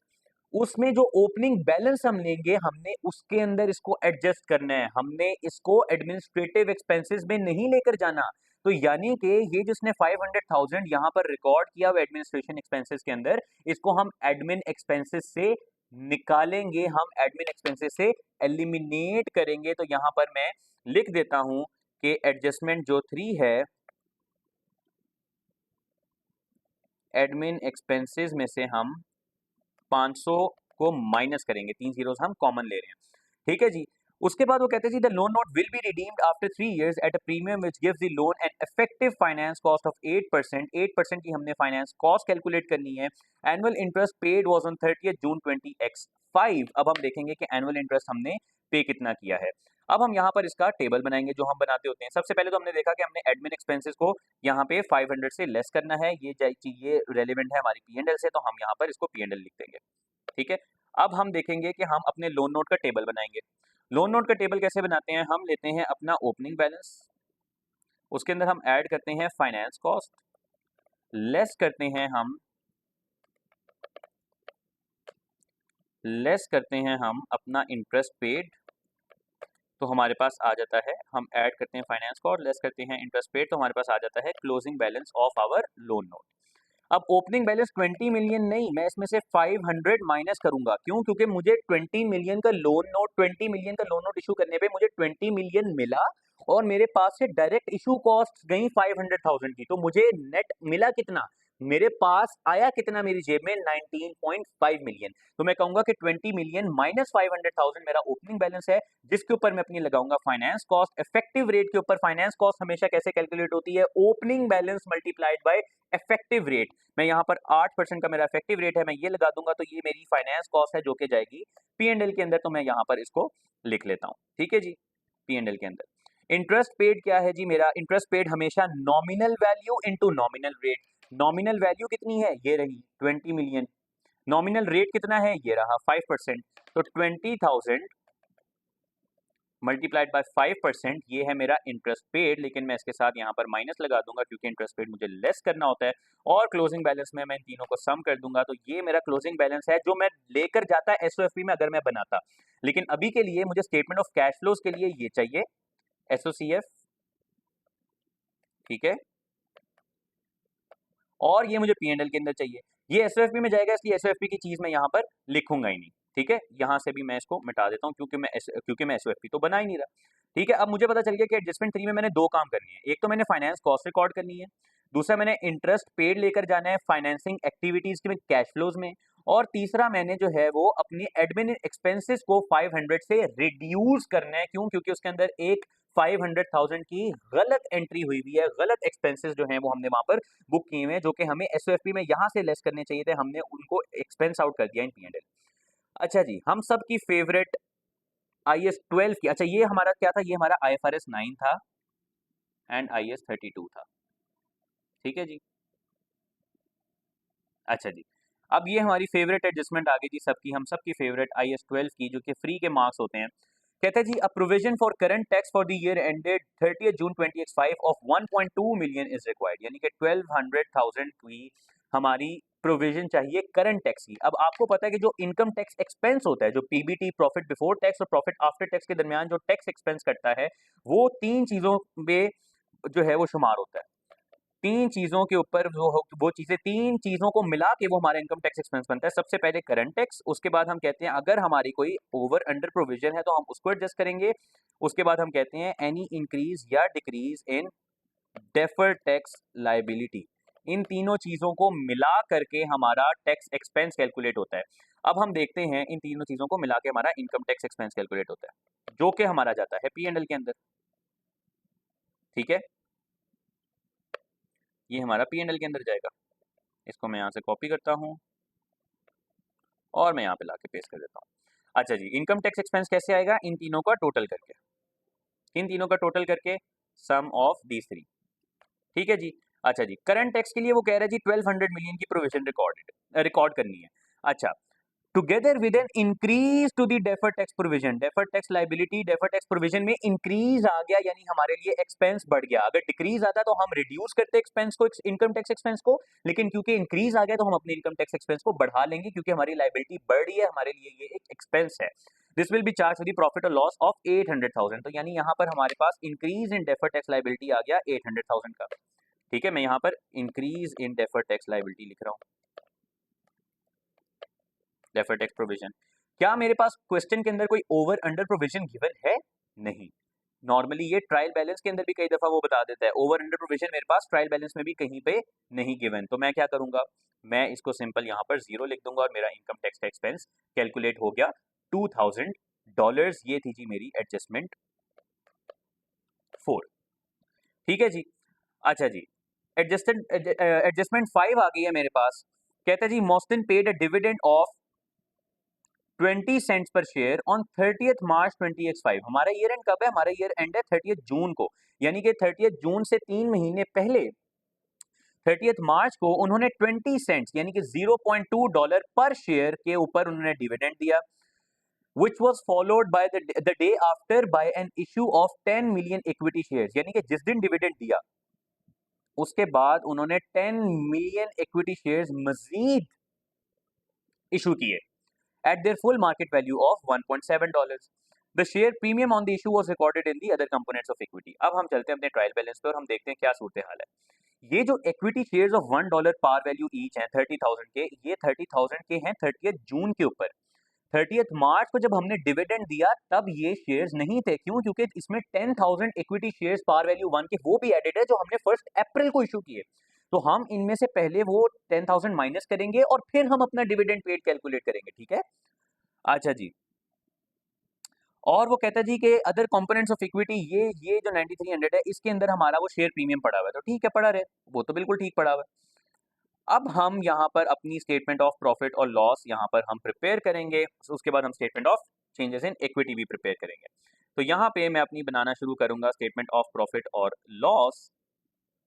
उसमें जो ओपनिंग बैलेंस हम लेंगे हमने उसके अंदर इसको एडजस्ट करना है, हमने इसको एडमिनिस्ट्रेटिव एक्सपेंसेस में नहीं लेकर जाना। तो यानी कि ये जिसने 500,000 यहाँ पर रिकॉर्ड किया हुआ एडमिनिस्ट्रेशन एक्सपेंसेस के अंदर, इसको हम एडमिन एक्सपेंसेस से निकालेंगे हम एडमिन एक्सपेंसेस से, एलिमिनेट करेंगे। तो यहां पर मैं लिख देता हूं कि एडजस्टमेंट जो 3 है, एडमिन एक्सपेंसेस में से हम 500 को माइनस करेंगे, 3 जीरोस हम कॉमन ले रहे हैं, ठीक है जी। उसके बाद वो कहते हैं जी the loan note will be redeemed after 3 years at a premium which gives the loan an effective finance cost of 8%। 8% की हमने फाइनेंस कॉस्ट कैलकुलेट करनी है। Annual interest paid was on 30th June 20x5। अब हम देखेंगे कि annual interest हमने पे कितना किया है। अब हम यहाँ पर इसका टेबल बनाएंगे जो हम बनाते होते हैं। सबसे पहले तो हमने देखा कि हमने एडमिन एक्सपेंसेस को यहाँ पे 500 से लेस करना है। ये रेलिवेंट है हमारी P&L से, तो हम यहाँ पर इसको P&L लिख देंगे, ठीक है। अब हम देखेंगे कि हम अपने लोन नोट का टेबल बनाएंगे। लोन नोट का टेबल कैसे बनाते हैं, हम लेते हैं अपना ओपनिंग बैलेंस, उसके अंदर हम ऐड करते हैं फाइनेंस कॉस्ट, लेस करते हैं हम अपना इंटरेस्ट पेड, तो हमारे पास आ जाता है, हम ऐड करते हैं फाइनेंस कॉस्ट, लेस करते हैं इंटरेस्ट पेड, तो हमारे पास आ जाता है closing balance of our loan note. अब ओपनिंग बैलेंस 20 मिलियन नहीं, मैं इसमें से 500 माइनस करूंगा। क्यों? क्योंकि मुझे 20 मिलियन का लोन नोट, 20 मिलियन का लोन नोट इशू करने पे मुझे 20 मिलियन मिला और मेरे पास से डायरेक्ट इशू कॉस्ट गई 500,000 की। तो मुझे नेट मिला कितना, मेरे पास आया कितना मेरी जेब में, 19.5 मिलियन। तो मैं कहूंगा कि 20 मिलियन माइनस 500,000 मेरा ओपनिंग बैलेंस है, जिसके ऊपर मैं अपनी लगाऊंगा फाइनेंस कॉस्ट। इफेक्टिव रेट के ऊपर फाइनेंस कॉस्ट हमेशा कैसे कैलकुलेट होती है, opening balance multiplied by effective rate. मैं यहाँ पर 8% का मेरा इफेक्टिव रेट है, मैं ये लगा दूंगा, तो ये मेरी फाइनेंस कॉस्ट है जो कि जाएगी P&L के अंदर। तो मैं यहाँ पर इसको लिख लेता हूँ, ठीक है जी। P&L के अंदर इंटरेस्ट पेड क्या है जी, मेरा इंटरेस्ट पेड हमेशा nominal value into nominal rate. Nominal value कितनी है, ये रही 20 मिलियन। नॉमिनल रेट कितना है, ये रहा 5%। तो 20,000 मल्टीप्लाइड बाय 5%, ये है मेरा इंटरेस्ट पेड। लेकिन मैं इसके साथ यहाँ पर माइनस लगा दूंगा क्योंकि इंटरेस्ट पेड मुझे लेस करना होता है। और क्लोजिंग बैलेंस में मैं इन तीनों को सम कर दूंगा, तो ये मेरा क्लोजिंग बैलेंस है जो मैं लेकर जाता एसओएफपी में अगर मैं बनाता। लेकिन अभी के लिए मुझे स्टेटमेंट ऑफ कैश फ्लोज के लिए ये चाहिए, एसओसीएफ, ठीक है, और ये मुझे P&L के अंदर चाहिए। ये एसओएफपी में जाएगा, इसलिए एसओएफपी की चीज मैं यहाँ पर लिखूंगा ही नहीं, ठीक है। यहां से भी मैं इसको मिटा देता हूं क्योंकि मैं एसओएफपी तो बना ही नहीं रहा, ठीक है। अब मुझे पता चल गया कि एडजस्टमेंट 3 में मैंने दो काम करनी है। एक तो मैंने फाइनेंस कॉस्ट रिकॉर्ड करनी है, दूसरा मैंने इंटरेस्ट पेड लेकर जाना है फाइनेंसिंग एक्टिविटीज के कैश फ्लोज में, और तीसरा मैंने जो है वो अपनी एडमिन एक्सपेंसेस को 500 से रिड्यूस करना है। क्यों? क्योंकि उसके अंदर एक 500,000 की गलत एंट्री हुई हुई है, गलत एक्सपेंसेस जो हैं वो हमने वहां पर बुक किए हुए हैं, जो कि हमें एसओएफपी में यहां से लेस करने चाहिए थे, हमने उनको एक्सपेंस आउट कर दिया इन P&L। अच्छा जी, हम सब की फेवरेट IAS 12 की, अच्छा ये हमारा क्या था, ये हमारा IFRS 9 था एंड IAS 32 था, ठीक है जी। अच्छा जी, अब ये हमारी फेवरेट एडजस्टमेंट आ गई थी सबकी, हम सबकी फेवरेट IAS 12 की, जो कि फ्री के मार्क्स होते हैं। कहते हैं जी a provision for current tax for the year ended 30th June 2025 of 1.2 million is required, यानी कि 1200,000 की हमारी प्रोविजन चाहिए करंट टैक्स की। अब आपको पता है कि जो इनकम टैक्स एक्सपेंस होता है, जो PBT, प्रॉफिट बिफोर टैक्स और प्रॉफिट आफ्टर टैक्स के दरमियान जो टैक्स एक्सपेंस कटता है, वो तीन चीजों में जो है वो शुमार होता है। तीन चीजों के ऊपर वो चीजें, तीन चीजों को मिला के वो हमारा इनकम टैक्स एक्सपेंस बनता है। सबसे पहले करंट टैक्स, उसके बाद हम कहते हैं अगर हमारी कोई ओवर अंडर प्रोविजन है तो हम उसको एडजस्ट करेंगे। उसके बाद हम कहते हैं एनी इंक्रीज या decrease in deferred tax liability. इन तीनों चीजों को मिला करके हमारा टैक्स एक्सपेंस कैलकुलेट होता है। अब हम देखते हैं इन तीनों चीजों को मिला के हमारा इनकम टैक्स एक्सपेंस कैलकुलेट होता है, जो कि हमारा जाता है P&L के अंदर, ठीक है। ये हमारा P&L के अंदर जाएगा। इसको मैं यहाँ से कॉपी करता हूँ और मैं यहाँ पे लाके पेस्ट कर देता हूँ। अच्छा जी, इनकम टैक्स एक्सपेंस कैसे आएगा, इन तीनों का टोटल करके, इन तीनों का टोटल करके सम ऑफ दीज थ्री, ठीक है जी। अच्छा जी, करंट टैक्स के लिए वो कह रहा है जी 1200 मिलियन की प्रोविजन रिकॉर्ड करनी है। अच्छा, together with an increase to the deferred tax provision, deferred tax liability, deferred tax provision में इंक्रीज आ गया, यानी हमारे लिए एक्सपेंस बढ़ गया। अगर डिक्रीज आता तो हम रिड्यूस करते एक्सपेंस को, इनकम टैक्स एक्सपेंस को, लेकिन क्योंकि इंक्रीज आ गया तो हम अपने इनकम टैक्स एक्सपेंस को बढ़ा लेंगे, क्योंकि हमारी लायबिलिटी बढ़ रही है, हमारे लिए ये एक एक्सपेंस है। This will be charge to the profit और लॉस ऑफ 800,000। तो यानी यहाँ पर हमारे पास increase in deferred tax liability आ गया 800,000 का, ठीक है। मैं यहाँ पर increase in deferred tax liability लिख रहा हूँ, डेफर्ड टैक्स प्रोविजन। क्या मेरे पास क्वेश्चन के अंदर कोई ओवर अंडर प्रोविजन गिवन है? नहीं। नॉर्मली ये ट्रायल बैलेंस के अंदर भी कई दफा वो बता देता है, ओवर अंडर प्रोविजन मेरे पास ट्रायल बैलेंस में भी कहीं पे नहीं गिवन। तो मैं क्या करूंगा, मैं इसको सिंपल यहाँ पर 0 लिख दूंगा और मेरा इनकम टैक्स का एक्सपेंस कैलकुलेट हो गया $2000। ये थी जी मेरी एडजस्टमेंट 4। ठीक है जी। अच्छा जी, एडजस्टमेंट 5 आ गई है मेरे पास। कहता है जी Moston paid a dividend of 20 cents per share on 30th March 20x5। हमारा ईयर एंड कब है? हमारा ईयर एंड है 30th जून को, यानी कि 30th जून से 3 महीने पहले 30th मार्च को उन्होंने 20 सेंट्स यानी कि $0.2 पर शेयर के ऊपर उन्होंने डिविडेंड दिया, which was followed by the day after by an issue of 10 million equity shares। यानी कि जिस दिन डिविडेंड दिया उसके बाद उन्होंने 10 मिलियन इक्विटी शेयर्स मजीद इशू किए at their full market value of $1.7। The share premium on the issue was recorded in the other components of equity। अब हम चलते हैं अपने ट्रायल बैलेंस पे और हम देखते हैं क्या सूरत हाल है। ये जो equity shares of $1 par value each हैं 30,000 के, ये 30,000 के हैं 30th जून के ऊपर। 30th मार्च को जब हमने डिविडेंड दिया तब ये शेयर्स नहीं थे। क्यों? क्योंकि इसमें 10,000 इक्विटी शेयर्स पार वैल्यू 1 के वो भी एडेड है जो हमने 1 अप्रैल को इशू किए। तो हम इनमें से पहले वो 10,000 माइनस करेंगे और फिर हम अपना डिविडेंड पेड कैलकुलेट करेंगे। ठीक है। अच्छा जी, और वो कहता है जी कि अदर कंपोनेंट्स ऑफ इक्विटी, ये जो 9300 है इसके अंदर हमारा वो शेयर प्रीमियम पड़ा हुआ है। तो ठीक है, पड़ा रहे, वो तो बिल्कुल ठीक पड़ा हुआ है। अब हम यहाँ पर अपनी स्टेटमेंट ऑफ प्रॉफिट और लॉस यहाँ पर हम प्रिपेयर करेंगे, उसके बाद हम statement of changes in equity भी प्रिपेयर करेंगे। तो यहाँ पे मैं अपनी बनाना शुरू करूंगा स्टेटमेंट ऑफ प्रॉफिट और लॉस।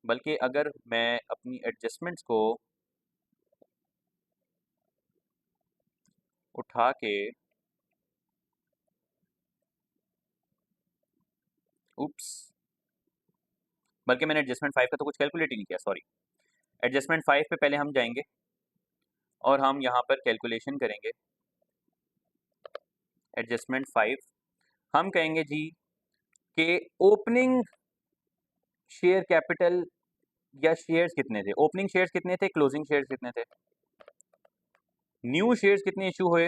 बल्कि अगर मैं अपनी एडजस्टमेंट्स को उठा के, उप्स, बल्कि मैंने एडजस्टमेंट 5 का तो कुछ कैलकुलेट ही नहीं किया, सॉरी। एडजस्टमेंट 5 पे पहले हम जाएंगे और हम यहाँ पर कैलकुलेशन करेंगे। एडजस्टमेंट 5 हम कहेंगे जी कि ओपनिंग शेयर कैपिटल या शेयर्स कितने थे, ओपनिंग शेयर्स कितने थे, क्लोजिंग शेयर्स कितने थे, न्यू शेयर्स कितने इशू हुए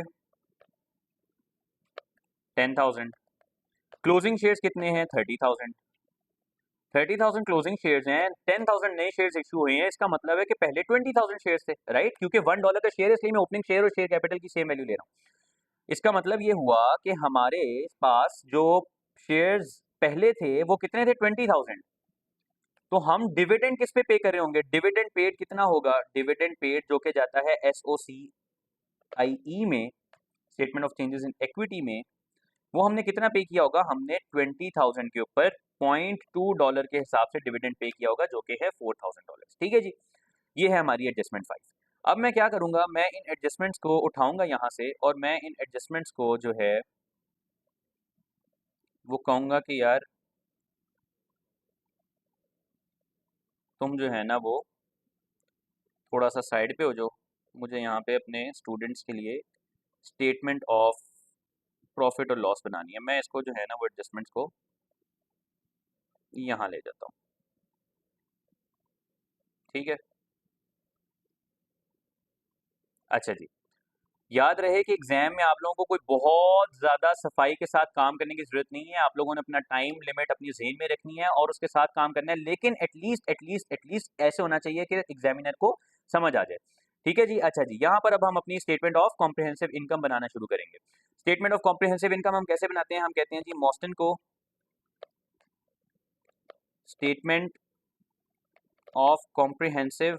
10,000, क्लोजिंग शेयर्स कितने हैं 30,000। 30,000 क्लोजिंग शेयर्स हैं, 10,000 नए शेयर्स इशू हुए हैं। इसका मतलब है कि पहले 20,000 शेयर्स थे, राइट? क्योंकि $1 का शेयर है इसलिए मैं ओपनिंग शेयर और शेयर कैपिटल की सेम वैल्यू ले रहा हूँ। इसका मतलब ये हुआ कि हमारे पास जो शेयर्स पहले थे वो कितने थे 20,000। तो हम डिविडेंड किस पे कर रहे होंगे, डिविडेंड पेड कितना होगा, डिविडेंड पेड जो कि जाता है SOCIE में, statement of changes in equity में, वो हमने कितना पे किया होगा, हमने 20,000 के ऊपर $0.2 के हिसाब से डिविडेंड पे किया होगा जो कि है $4,000। ठीक है जी, ये है हमारी एडजस्टमेंट 5। अब मैं क्या करूंगा, मैं इन एडजस्टमेंट्स को उठाऊंगा यहाँ से और मैं इन एडजस्टमेंट्स को जो है वो कहूंगा कि यार तुम जो है ना वो थोड़ा सा साइड पे हो जाओ, मुझे यहाँ पे अपने स्टूडेंट्स के लिए स्टेटमेंट ऑफ प्रॉफिट और लॉस बनानी है। मैं इसको जो है ना वो एडजस्टमेंट्स को यहाँ ले जाता हूँ। ठीक है। अच्छा जी, याद रहे कि एग्जाम में आप लोगों को कोई बहुत ज़्यादा सफाई के साथ काम करने की ज़रूरत नहीं है। आप लोगों ने अपना टाइम लिमिट अपनी जेहन में रखनी है और उसके साथ काम करना है, लेकिन एटलीस्ट ऐसे होना चाहिए कि एग्जामिनर को समझ आ जाए। ठीक है जी। अच्छा जी, यहाँ पर अब हम अपनी स्टेटमेंट ऑफ कॉम्प्रिहेंसिव इनकम बनाना शुरू करेंगे। स्टेटमेंट ऑफ कॉम्प्रिहेंसिव इनकम हम कैसे बनाते हैं, हम कहते हैं जी मॉस्टन को स्टेटमेंट ऑफ कॉम्प्रिहेंसिव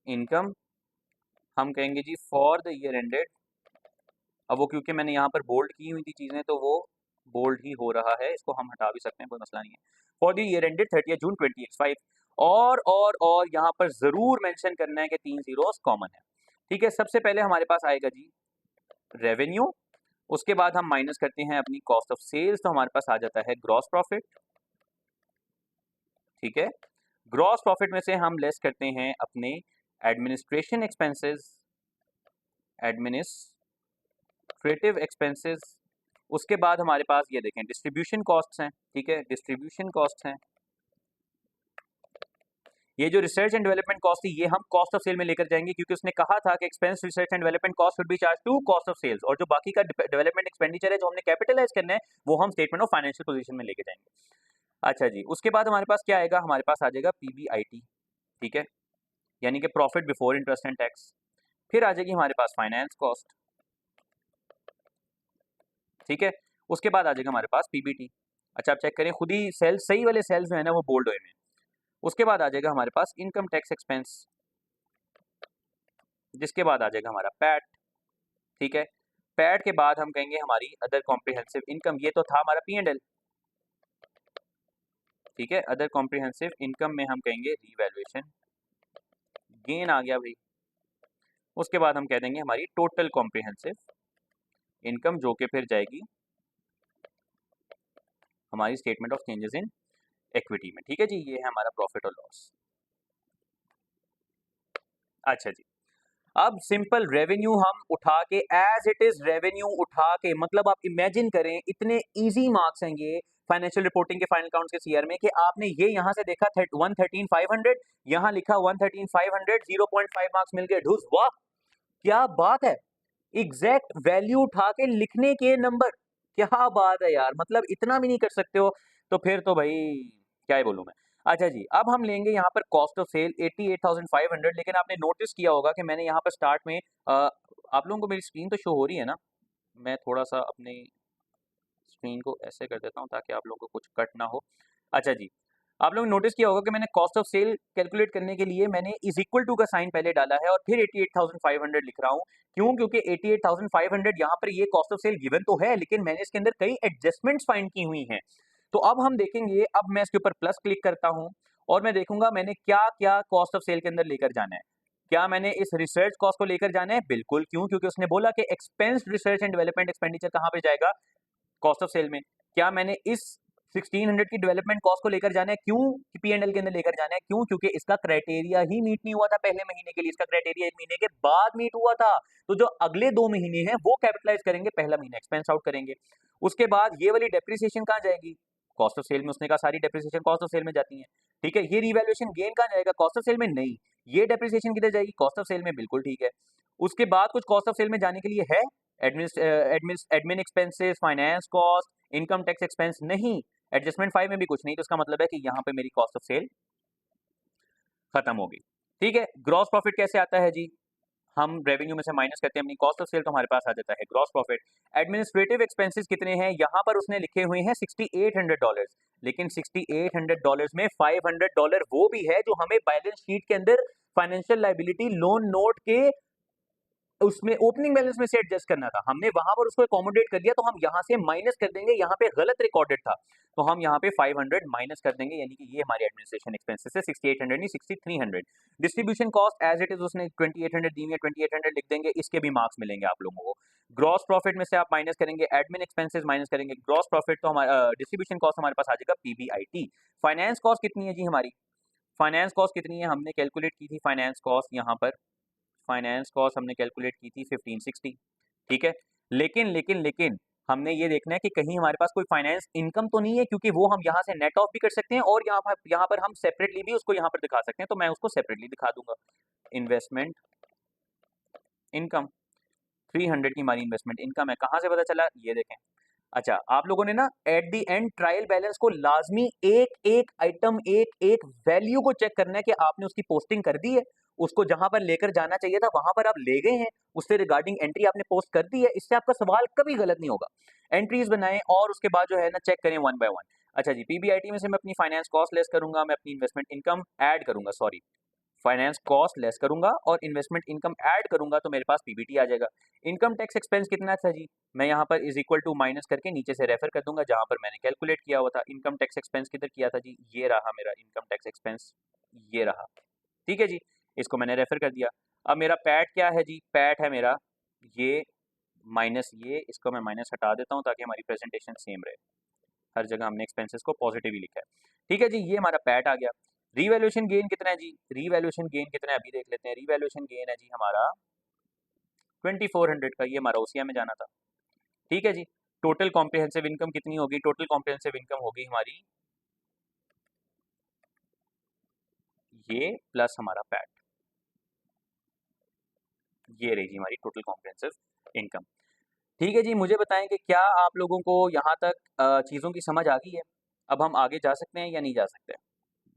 इनकम हम कहेंगे जी फॉर द ईयर एंडेड। अब वो क्योंकि मैंने यहाँ पर बोल्ड की हुई थी चीज़ें तो वो बोल्ड ही हो रहा है, इसको हम हटा भी सकते हैं, कोई मसला नहीं है। For the year ended 30 June 20x5। और यहाँ पर ज़रूर मेंशन करना है कि 3 जीरोस कॉमन है। ठीक है। सबसे पहले हमारे पास आएगा जी रेवेन्यू, उसके बाद हम माइनस करते हैं अपनी कॉस्ट ऑफ सेल्स, तो हमारे पास आ जाता है ग्रॉस प्रॉफिट। ठीक है। ग्रॉस प्रॉफिट में से हम लेस करते हैं अपने एडमिनिस्ट्रेशन एक्सपेंसेस, एडमिनिस्ट्रेटिव एक्सपेंसेस। उसके बाद हमारे पास ये देखें डिस्ट्रीब्यूशन कॉस्ट्स हैं। ठीक है, डिस्ट्रीब्यूशन कॉस्ट्स हैं। ये जो रिसर्च एंड डेवलपमेंट कॉस्ट थी ये हम कॉस्ट ऑफ सेल में लेकर जाएंगे, क्योंकि उसने कहा था कि expense research and development cost should be charge to cost of sales, और जो बाकी का डेवलपमेंट एक्सपेंडिचर है जो हमने कैपिटलाइज करना है वो हम स्टेटमेंट ऑफ फाइनेंशियल पोजीशन में लेके जाएंगे। अच्छा जी, उसके बाद हमारे पास क्या आएगा, हमारे पास आ जाएगा पीबीआईटी, ठीक है, यानी कि profit before interest and tax. फिर आ जाएगी हमारे पास फाइनेंस कॉस्ट, ठीक है, उसके बाद आ जाएगा हमारे पास पीबीटी। अच्छा आप चेक करें खुद ही सेल्स, सही वाले सेल्स जो है ना वो बोल्ड हुए हैं। उसके बाद आ जाएगा हमारे पास इनकम टैक्स एक्सपेंस, जिसके बाद आ जाएगा हमारा पैट, ठीक है, पैट के बाद हम कहेंगे हमारी अदर कॉम्प्रिहेंसिव इनकम, ये तो था हमारा P&L, ठीक है, अदर कॉम्प्रिहेंसिव इनकम में हम कहेंगे रीवैल्यूएशन गेन आ गया भाई। उसके बाद हम कह देंगे हमारी टोटल कॉम्प्रिहेंसिव इनकम, जो कि फिर जाएगी हमारी statement of changes in equity में, ठीक है जी, ये है हमारा प्रॉफिट और लॉस। अच्छा जी, अब सिंपल रेवेन्यू हम उठा के एज इट इज रेवेन्यू उठा के, मतलब आप इमेजिन करें इतने इजी मार्क्स हैं ये फाइनेंशियल रिपोर्टिंग के फाइनल अकाउंट्स के सीआर में, कि आपने ये यहां से देखा 113,500, यहां लिखा 113,500, 0.5 मार्क्स मिल गए, ढूस, वाह क्या बात है, एग्जैक्ट वैल्यू उठा के लिखने के नंबर, क्या बात है यार, मतलब इतना भी नहीं कर सकते हो तो फिर तो भाई क्या ही बोलूं मैं। अच्छा जी, अब हम लेंगे यहाँ पर कॉस्ट ऑफ सेल 88,500, लेकिन आपने नोटिस किया होगा कि मैंने यहाँ पर स्टार्ट में आप लोगों को मेरी स्क्रीन तो शो हो रही है ना, मैं थोड़ा सा अपनी स्क्रीन को ऐसे कर देता हूँ ताकि आप लोगों को कुछ कट ना हो। अच्छा जी, आप लोगों ने नोटिस किया होगा कि मैंने कॉस्ट ऑफ सेल कैलकुलेट करने के लिए मैंने इज इक्वल टू का साइन पहले डाला है और फिर 88,500 लिख रहा हूँ। क्यों? क्योंकि 88,500 यहाँ पर ये कॉस्ट ऑफ सेल गिवन तो है, लेकिन मैंने इसके अंदर कई एडजस्टमेंट्स फाइंड की हुई हैं। तो अब हम देखेंगे, अब मैं इसके ऊपर प्लस क्लिक करता हूँ और मैं देखूंगा मैंने क्या क्या कॉस्ट ऑफ सेल के अंदर लेकर जाना है। क्या मैंने इस रिसर्च कॉस्ट को लेकर जाना है? बिल्कुल। क्यों? क्योंकि उसने बोला कि expense research and development expenditure कहाँ पे जाएगा? कॉस्ट ऑफ सेल में। क्या मैंने इस 1600 की डेवलपमेंट कॉस्ट को लेकर जाना है? क्यों? P&L के अंदर लेकर जाना है। क्यों? क्योंकि इसका क्राइटेरिया ही मीट नहीं हुआ था पहले महीने के लिए, इसका क्राइटेरिया 1 महीने के बाद मीट हुआ था। तो जो अगले 2 महीने हैं वो कैपिटलाइज करेंगे, पहला महीना एक्सपेंस आउट करेंगे। उसके बाद ये वाली डेप्रिसिएशन कहाँ जाएगी? कॉस्ट ऑफ सेल में। उसने कहा सारी डेप्रिसिएशन कॉस्ट ऑफ सेल में जाती है, ठीक है। ये रिवैल्यूएशन गेन कहाँ जाएगा? कॉस्ट ऑफ सेल में नहीं। ये डेप्रिसिएशन किधर जाएगी? कॉस्ट ऑफ सेल में, बिल्कुल ठीक है। उसके बाद कुछ कॉस्ट ऑफ सेल में जाने के लिए है admin expenses, finance cost, income tax expense नहीं। एडजस्टमेंट 5 में भी कुछ नहीं, तो इसका मतलब है कि यहाँ पे मेरी कॉस्ट ऑफ सेल खत्म होगी, ठीक है। ग्रॉस प्रॉफिट कैसे आता है जी? हम रेवेन्यू में से माइनस करते हैं अपनी कॉस्ट ऑफ सेल, तो हमारे पास आ जाता है ग्रॉस प्रॉफिट। एडमिनिस्ट्रेटिव एक्सपेंसेस कितने हैं? यहाँ पर उसने लिखे हुए हैं $6,800, लेकिन $6,800 में $500 वो भी है जो हमें बैलेंस शीट के अंदर फाइनेंशियल लायबिलिटी लोन नोट के उसमें ओपनिंग बैलेंस में से एडजस्ट करना था, हमने वहां पर उसको अकोमोडेट कर दिया, तो हम यहां से माइनस कर देंगे, यहाँ पे गलत रिकॉर्डेड था तो हम यहाँ पे 500 माइनस कर देंगे, यानी कि ये हमारे एडमिनिस्ट्रेशन एक्सपेंसेस है, 6800 नहीं 6300। Distribution cost as it is उसने 2800 दी है, 2800 लिख देंगे, इसके भी मार्क्स मिलेंगे आप लोगों को। ग्रॉस प्रॉफिट में से आप माइनस करेंगे एडमिन एक्सपेंसेस, माइनस करेंगे ग्रॉस प्रॉफिट, तो हमारा डिस्ट्रीब्यूशन कॉस्ट हमारे पास आ जाएगा पीबीआईटी। फाइनेंस कॉस्ट कितनी है जी हमारी? फाइनेंस कॉस्ट कितनी है? हमने कैलकुलेट की थी फाइनेंस कॉस्ट, यहाँ पर फाइनेंस कॉस्ट हमने कैलकुलेट की थी 1560, ठीक है। लेकिन हमने ये देखना है कि कहीं हमारे पास कोई फाइनेंस इनकम तो नहीं है, क्योंकि वो हम यहाँ से नेट ऑफ भी कर सकते हैं और यहाँ पर हम सेपरेटली भी उसको यहाँ पर दिखा सकते हैं, तो मैं उसको सेपरेटली दिखा दूंगा। इन्वेस्टमेंट इनकम 300 की हमारी इन्वेस्टमेंट इनकम है। कहाँ से पता चला? ये देखें। अच्छा, आप लोगों ने ना at the end trial balance को लाजमी एक एक आइटम, एक एक वैल्यू को चेक करना है कि आपने उसकी पोस्टिंग कर दी है, उसको जहां पर लेकर जाना चाहिए था वहां पर आप ले गए हैं, उससे रिगार्डिंग एंट्री आपने पोस्ट कर दी है, इससे आपका सवाल कभी गलत नहीं होगा। एंट्रीज बनाएं और उसके बाद जो है ना चेक करें वन बाय वन। अच्छा जी, पीबीआईटी में से मैं अपनी फाइनेंस कॉस्ट लेस करूंगा, मैं अपनी इन्वेस्टमेंट इनकम ऐड करूंगा, सॉरी, फाइनेंस कॉस्ट लेस करूंगा और इन्वेस्टमेंट इनकम ऐड करूंगा, तो मेरे पास पीबीटी आ जाएगा। इनकम टैक्स एक्सपेंस कितना था जी? मैं यहाँ पर इज इक्वल टू माइनस करके नीचे से रेफर कर दूंगा जहां पर मैंने कैलकुलेट किया हुआ था। इनकम टैक्स एक्सपेंस किधर किया था जी? ये रहा मेरा इनकम टैक्स एक्सपेंस, ये रहा, ठीक है जी, इसको मैंने रेफर कर दिया। अब मेरा पैट क्या है जी? पैट है मेरा ये माइनस ये, इसको मैं माइनस हटा देता हूँ ताकि हमारी प्रेजेंटेशन सेम रहे, हर जगह हमने एक्सपेंसेस को पॉजिटिव ही लिखा है, ठीक है जी। ये हमारा पैट आ गया। रीवैल्यूएशन गेन कितना है जी? रीवैल्यूएशन गेन कितना है अभी देख लेते हैं। रीवैल्यूएशन गेन है जी हमारा 2400 का, ये हमारा ओसीआई में जाना था, ठीक है जी। टोटल कॉम्प्रिहेंसिव इनकम कितनी होगी? टोटल कॉम्प्रिहेंसिव इनकम होगी हमारी ये प्लस हमारा पैट, ये रही जी हमारी टोटल कॉम्प्रिहेंसिव इनकम। ठीक है जी, मुझे बताएं कि क्या आप लोगों को यहाँ तक चीज़ों की समझ आ गई है? अब हम आगे जा सकते हैं या नहीं जा सकते?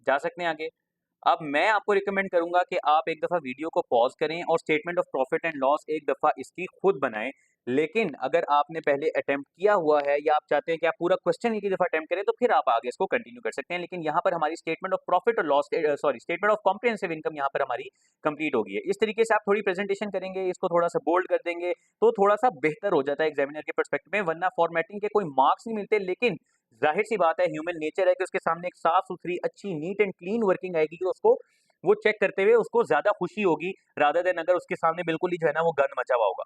जा सकते हैं आगे। अब मैं आपको रिकमेंड करूँगा कि आप एक दफ़ा वीडियो को पॉज़ करें और statement of profit and loss एक दफ़ा इसकी खुद बनाएँ। लेकिन अगर आपने पहले अटेम्प्ट किया हुआ है या आप चाहते हैं कि आप पूरा क्वेश्चन एक ही दफ़ा अटेम्प्ट करें, तो फिर आप आगे इसको कंटिन्यू कर सकते हैं। लेकिन यहाँ पर हमारी स्टेटमेंट ऑफ प्रॉफ़िट और loss statement of comprehensive income यहाँ पर हमारी कंप्लीट हो गई है। इस तरीके से आप थोड़ी प्रेज़ेंटेशन करेंगे, इसको थोड़ा-सा बोल्ड कर देंगे, तो थोड़ा-सा बेहतर हो जाता है एग्ज़ामिनर के पर्सपेक्टिव में, वरना फॉर्मेटिंग के कोई मार्क्स नहीं मिलते। लेकिन ज़ाहिर-सी बात है, ह्यूमन नेचर है कि उसके सामने एक साफ-सुथरी, अच्छी, नीट एंड क्लीन वर्किंग आएगी, तो उसको वो चेक करते हुए उसको ज़्यादा खुशी होगी, रादर देन अगर उसके सामने बिल्कुल ही जो है ना वो गंद मचा हुआ होगा।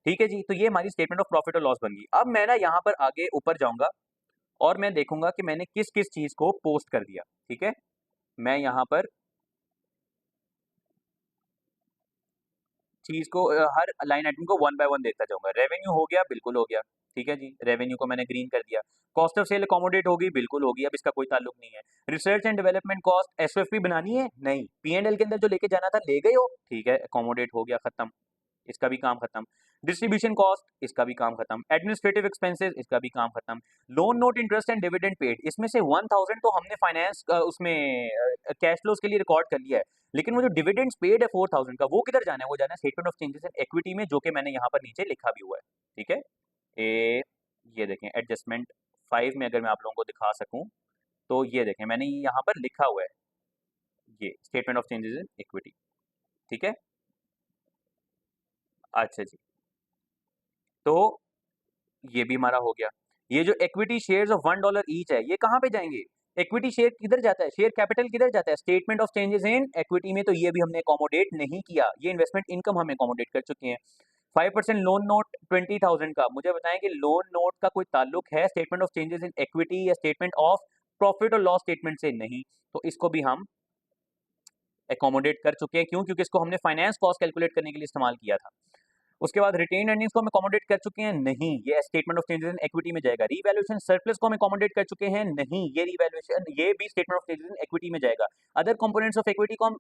ठीक है जी, तो ये हमारी स्टेटमेंट ऑफ प्रॉफिट और लॉस बन गई। अब मैं ना यहाँ पर आगे ऊपर जाऊँगा और मैं देखूँगा कि मैंने किस-किस चीज़ को पोस्ट कर दिया, ठीक है? मैं यहाँ पर चीज़ को हर लाइन आइटम को वन बाय वन देखता जाऊँगा। रेवेन्यू हो गया, बिल्कुल हो गया, ठीक है जी, रेवेन्यू को मैंने ग्रीन कर दिया। कॉस्ट ऑफ सेल अकोमोडेट होगी, बिल्कुल होगी, अब इसका कोई ताल्लुक नहीं है। रिसर्च एंड डेवलपमेंट कॉस्ट एसओएफपी बनानी है? नहीं। पी&एल के अंदर जो लेके जाना था ले गए हो, ठीक है, अकोमोडेट हो गया, खत्म। इसका भी काम खत्म। डिस्ट्रीब्यूशन कॉस्ट, इसका भी काम खत्म। एडमिनिस्ट्रेटिव एक्सपेंसेस, इसका भी काम खत्म। Loan note interest and dividend paid, इसमें से 1000 तो हमने फाइनेंस उसमें कैश फ्लोज के लिए रिकॉर्ड कर लिया है, लेकिन वो जो डिविडेंड्स पेड है 4000 का, वो किधर जाना है? वो जाना है statement of changes in equity में, जो कि मैंने यहाँ पर नीचे लिखा भी हुआ है, ठीक है। ए ये देखें एडजस्टमेंट 5 में अगर मैं आप लोगों को दिखा सकूं, तो ये देखें मैंने यहाँ पर लिखा हुआ है, ये statement of changes in equity, ठीक है। अच्छा जी, तो ये भी हमारा हो गया। ये जो इक्विटी शेयर्स ऑफ $1 ईच है, ये कहाँ पे जाएंगे? इक्विटी शेयर किधर जाता है? शेयर कैपिटल किधर जाता है? Statement of changes in equity में, तो ये भी हमने अकोमोडेट नहीं किया, ये इन्वेस्टमेंट इनकम हम अकोमोडेट कर चुके हैं। 5% लोन नोट 20,000 का, मुझे बताएं कि लोन नोट का कोई ताल्लुक है statement of changes in equity या स्टेटमेंट ऑफ प्रॉफिट और लॉस स्टेटमेंट से? नहीं, तो इसको भी हम अकोमोडेट कर चुके हैं। क्यों? क्योंकि इसको हमने फाइनेंस कॉस्ट कैलकुलेट करने के लिए इस्तेमाल किया था। उसके बाद रिटेन अर्निंग्स को हम अकोमोडेट कर चुके हैं? नहीं, ये statement of changes in equity में जाएगा। रीवैल्यूएशन सरप्लस को हम अकोमोडेट कर चुके हैं? नहीं, ये रीवैल्यूएशन ये भी statement of changes in equity में जाएगा। अदर कंपोनेंट्स ऑफ इक्विटी को हम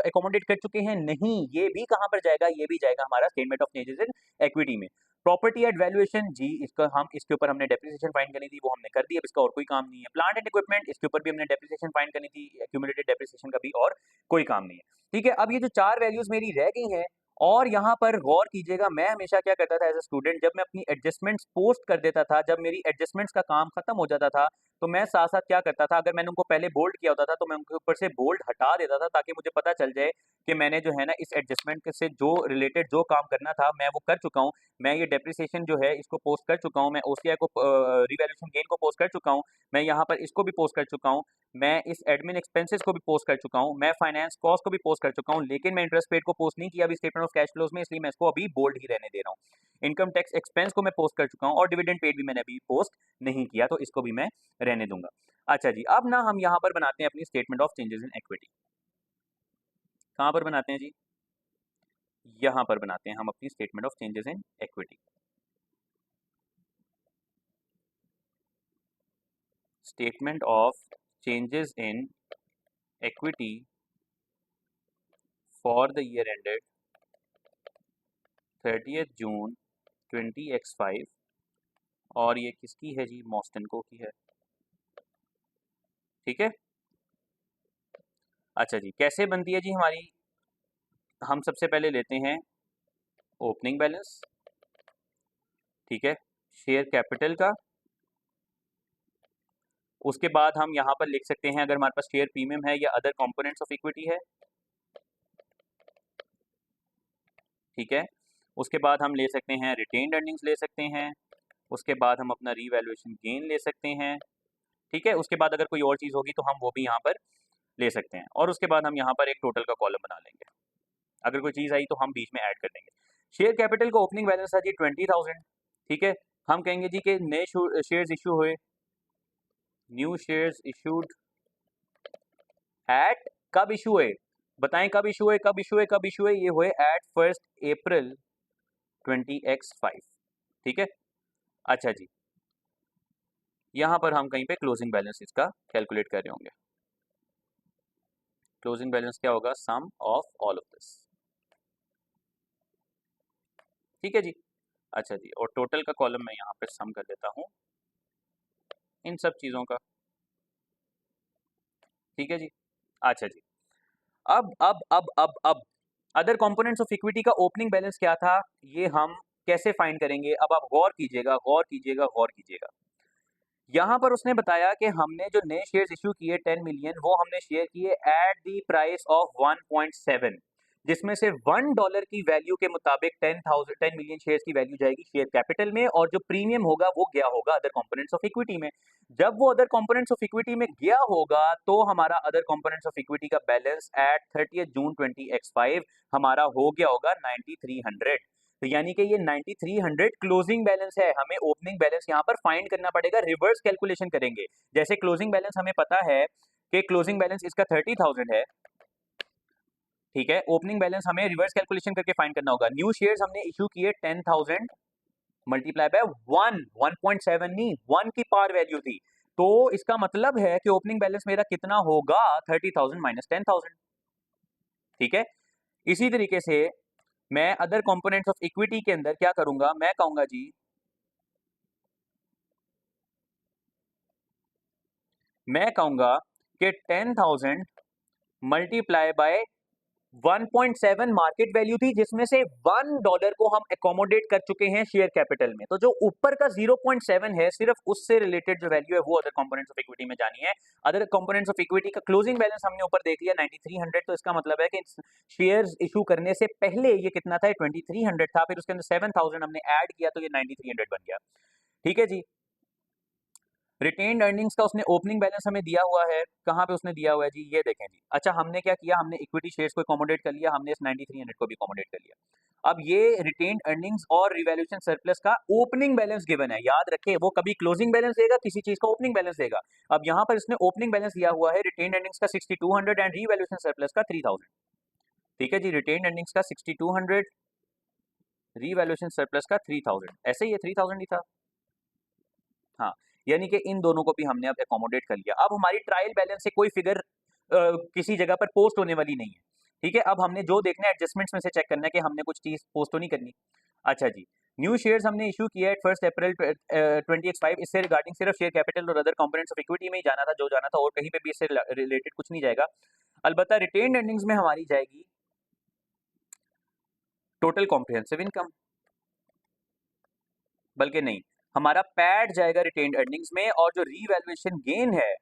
अकोमोडेट कर चुके हैं? नहीं, ये भी कहां पर जाएगा? ये भी जाएगा हमारा statement of changes in equity में। प्रॉपर्टी एट वैल्यूएशन जी, इसका हम इसके ऊपर हमने डेप्रिसिएशन फाइंड करनी थी, वो हमने कर दी, अब इसका और कोई काम नहीं है। प्लांट एंड इक्विपमेंट, इसके ऊपर भी हमने डेप्रिसिएशन फाइंड करनी थी, एक्यूमुलेटेड डेप्रिसिएशन का भी और कोई काम नहीं है। ठीक है, अब ये जो चार वैल्यूज मेरी रह गई हैं, और यहाँ पर गौर कीजिएगा, मैं हमेशा क्या करता था एज अ स्टूडेंट, जब मैं अपनी एडजस्टमेंट्स पोस्ट कर देता था, जब मेरी एडजस्टमेंट्स का काम खत्म हो जाता था, तो मैं साथ साथ क्या करता था, अगर मैंने उनको पहले बोल्ड किया होता था तो मैं उनके ऊपर से बोल्ड हटा देता था, ताकि मुझे पता चल जाए कि मैंने जो है ना इस एडजस्टमेंट से जो रिलेटेड जो काम करना था मैं वो कर चुका हूँ। मैं ये डेप्रिसिएशन जो है इसको पोस्ट कर चुका हूँ, मैं ओसीआई को रिवैल्यूएशन गेन को पोस्ट कर चुका हूँ, मैं यहाँ पर इसको भी पोस्ट कर चुका हूँ, मैं इस एडमिन एक्सपेंसेस को भी पोस्ट कर चुका हूँ, मैं फाइनेंस कॉस्ट को भी पोस्ट कर चुका हूँ, लेकिन मैं इंटरेस्ट पेड को पोस्ट नहीं किया अभी स्टेटमेंट ऑफ कैश फ्लोज में, इसलिए मैं इसको अभी बोल्ड ही रहने दे रहा हूँ। इनकम टैक्स एक्सपेंस को मैं पोस्ट कर चुका हूँ और डिविडेंड पेड भी मैंने अभी पोस्ट नहीं किया, तो इसको भी मैं रहने दूंगा। अच्छा जी, अब ना हम यहाँ पर बनाते हैं अपनी statement of changes in equity. कहाँ पर बनाते हैं जी? यहाँ पर बनाते हैं हम अपनी statement of changes in equity. Statement of changes in equity for the year ended 30th June 20x5, और ये किसकी है जी? मॉस्टन को की है, ठीक है। अच्छा जी, कैसे बनती है जी हमारी? हम सबसे पहले लेते हैं ओपनिंग बैलेंस, ठीक है, शेयर कैपिटल का। उसके बाद हम यहाँ पर लिख सकते हैं, अगर हमारे पास शेयर प्रीमियम है या अदर कंपोनेंट्स ऑफ इक्विटी है, ठीक है। उसके बाद हम ले सकते हैं रिटेन्ड अर्निंग्स ले सकते हैं, उसके बाद हम अपना रीवैल्यूएशन गेन ले सकते हैं, ठीक है। उसके बाद अगर कोई और चीज़ होगी तो हम वो भी यहाँ पर ले सकते हैं, और उसके बाद हम यहाँ पर एक टोटल का कॉलम बना लेंगे। अगर कोई चीज़ आई तो हम बीच में ऐड कर देंगे। शेयर कैपिटल का ओपनिंग बैलेंस था जी 20,000, ठीक है। हम कहेंगे जी कि नए शेयर्स इशू हुए, न्यू शेयर्स इशूड एट, कब इशू हुए? बताएं कब इशू हुए, कब इशू हुए, कब इशू हुए? ये हुए एट 1 अप्रैल 20x5, ठीक है। अच्छा जी, यहाँ पर हम कहीं पे क्लोजिंग बैलेंस इसका कैलकुलेट कर रहे होंगे। क्लोजिंग बैलेंस क्या होगा, सम ऑफ ऑल ऑफ दिस। ठीक है जी। अच्छा जी, और टोटल का कॉलम मैं यहाँ पे सम कर देता हूँ इन सब चीज़ों का। ठीक है जी। अच्छा जी, अब अदर कंपोनेंट्स ऑफ इक्विटी का ओपनिंग बैलेंस क्या था, ये हम कैसे फाइंड करेंगे। अब आप गौर कीजिएगा, गौर कीजिएगा, गौर कीजिएगा। यहाँ पर उसने बताया कि हमने जो नए शेयर्स इशू किए 10 मिलियन, वो हमने शेयर किए एट द प्राइस ऑफ 1.7, जिसमें से $1 की वैल्यू के मुताबिक 10 मिलियन शेयर्स की वैल्यू जाएगी शेयर कैपिटल में, और जो प्रीमियम होगा वो गया होगा अदर कंपोनेंट्स ऑफ इक्विटी में। जब वो अदर कंपोनेंट्स ऑफ इक्विटी में गया होगा तो हमारा अदर कंपोनेंट्स ऑफ इक्विटी का बैलेंस एट 30 जून 20x5 हमारा हो गया होगा 9300। तो यानी कि ये 9300 क्लोजिंग बैलेंस है। हमें ओपनिंग बैलेंस यहाँ पर फाइंड करना पड़ेगा, रिवर्स कैलकुलेशन करेंगे। जैसे क्लोजिंग बैलेंस हमें पता है कि क्लोजिंग बैलेंस इसका 30,000 है, ठीक है। ओपनिंग बैलेंस हमें रिवर्स कैलकुलेशन करके फाइंड करना होगा। न्यू शेयर्स हमने इशू किए 10,000 मल्टीप्लाई बाय 1.7 नहीं, 1 की पार वैल्यू थी, तो इसका मतलब है कि ओपनिंग बैलेंस मेरा कितना होगा, 30,000 माइनस 10,000। ठीक है। इसी तरीके से मैं अदर कंपोनेंट्स ऑफ इक्विटी के अंदर क्या करूंगा, मैं कहूंगा जी, मैं कहूंगा कि 10,000 मल्टीप्लाई बाय 1.7 मार्केट वैल्यू थी, जिसमें से $1 को हम एकोमोडेट कर चुके हैं शेयर कैपिटल में। तो जो ऊपर का 0.7 है, सिर्फ उससे रिलेटेड जो वैल्यू है वो अदर कंपोनेंट्स ऑफ इक्विटी में जानी है। अदर कंपोनेंट्स ऑफ इक्विटी का क्लोजिंग बैलेंस हमने ऊपर देख लिया 9300, तो इसका मतलब है कि शेयर्स इशू करने से पहले ये कितना था, 2300 था, फिर उसके अंदर 7000 हमने ऐड किया तो ये 9300 बन गया। ठीक है जी। रिटेन्ड अर्निंग्स का उसने ओपनिंग बैलेंस हमें दिया हुआ है, कहाँ पे उसने दिया हुआ है जी, ये देखें जी। अच्छा, हमने क्या किया, हमने इक्विटी शेयर्स को अकोमोडेट कर लिया, हमने इस 9300 को भी अकोमोडेट कर लिया। अब ये रिटेन्ड अर्निंग्स और रिवैल्यूएशन सरप्लस का ओपनिंग बैलेंस गिवन है, याद रखें, वो कभी क्लोजिंग बैलेंस देगा, किसी चीज का ओपनिंग बैलेंस देगा। अब यहाँ पर इसने ओपनिंग बैलेंस दिया हुआ है रिटेन्ड अर्निंग्स का 6200 एंड रिवैल्यूएशन सरप्लस का 3000। ठीक है जी, रिटेन्ड अर्निंग्स का 6200, रिवैल्यूएशन सरप्लस का 3000, ऐसे ही ये 3000 ही था। हाँ, यानी कि इन दोनों को भी हमने अब एकोमोडेट कर लिया। अब हमारी ट्रायल बैलेंस से कोई फिगर किसी जगह पर पोस्ट होने वाली नहीं है। ठीक है, अब हमने जो देखना है एडजस्टमेंट्स में से चेक करना है कि हमने कुछ चीज पोस्ट तो नहीं करनी। अच्छा जी, न्यू शेयर्स हमने इशू किया है 1 अप्रैल 20x5, इससे रिगार्डिंग सिर्फ शेयर कैपिटल और अदर कंपोनेंट्स ऑफ इक्विटी में ही जाना था, जो जाना था, और कहीं पे भी इससे रिलेटेड कुछ नहीं जाएगा। अलबत्ता रिटेन्ड अर्निंग्स में हमारी जाएगी टोटल कॉम्प्रिहेंसिव इनकम, बल्कि नहीं, हमारा पैड जाएगा रिटेन्ड अर्निंग्स में, और जो रीवैल्यूएशन गेन है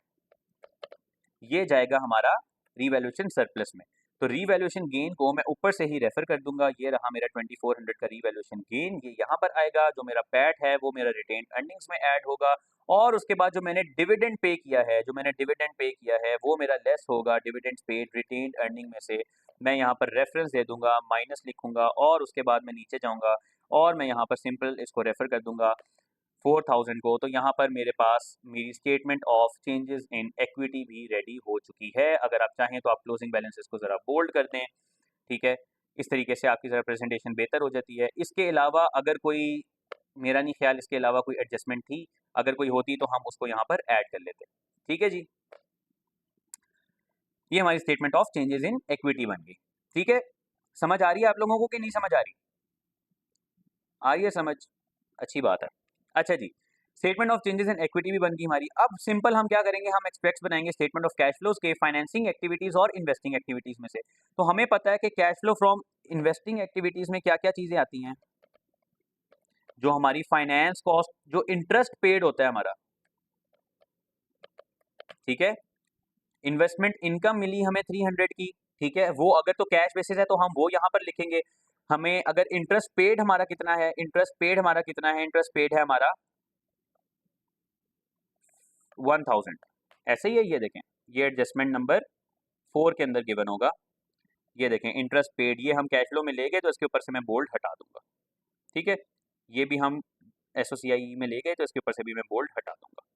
ये जाएगा हमारा रीवैल्यूएशन सरप्लस में। तो रीवैल्यूएशन गेन को मैं ऊपर से ही रेफर कर दूंगा, ये रहा मेरा 2400 का रीवैल्यूएशन गेन, ये यहाँ पर आएगा। जो मेरा पैड है वो मेरा रिटेन्ड अर्निंग्स में ऐड होगा, और उसके बाद जो मैंने डिविडेंड पे किया है, वो मेरा लेस होगा डिविडेंड्स पेड रिटेन्ड अर्निंग में से। मैं यहाँ पर रेफरेंस दे दूंगा, माइनस लिखूंगा, और उसके बाद मैं नीचे जाऊंगा और मैं यहाँ पर सिंपल इसको रेफर कर दूंगा 4000 को। तो यहाँ पर मेरे पास मेरी statement of changes in equity भी रेडी हो चुकी है। अगर आप चाहें तो आप क्लोजिंग बैलेंसेस को ज़रा बोल्ड कर दें। ठीक है, इस तरीके से आपकी ज़रा प्रेजेंटेशन बेहतर हो जाती है। इसके अलावा अगर कोई, मेरा नहीं ख्याल इसके अलावा कोई एडजस्टमेंट थी, अगर कोई होती तो हम उसको यहाँ पर ऐड कर लेते। ठीक है जी, ये हमारी statement of changes in equity बन गई। ठीक है, समझ आ रही है आप लोगों को कि नहीं समझ आ रही? आ रही है समझ? अच्छी बात है। अच्छा जी, statement of changes in equity भी बन गई हमारी। अब सिंपल हम क्या करेंगे, हम एक्सपेक्ट्स बनाएंगे स्टेटमेंट ऑफ कैश फ्लोज के फाइनेंसिंग एक्टिविटीज और इन्वेस्टिंग एक्टिविटीज में से। तो हमें पता है कि cash flow from investing activities में क्या क्या चीजें आती हैं, जो हमारी फाइनेंस कॉस्ट, जो इंटरेस्ट पेड होता है हमारा। ठीक है, इन्वेस्टमेंट इनकम मिली हमें 300 की, ठीक है, वो अगर तो कैश बेसिस है तो हम वो यहाँ पर लिखेंगे। हमें अगर इंटरेस्ट पेड हमारा कितना है, इंटरेस्ट पेड हमारा 1000, ऐसे ही है। ये देखें, ये एडजस्टमेंट नंबर 4 के अंदर गिवन होगा। ये देखें, इंटरेस्ट पेड, ये हम कैश फ्लो में ले गए तो इसके ऊपर से मैं बोल्ड हटा दूंगा। ठीक है, ये भी हम एसओसीआई में ले गए तो इसके ऊपर से भी मैं बोल्ड हटा दूंगा।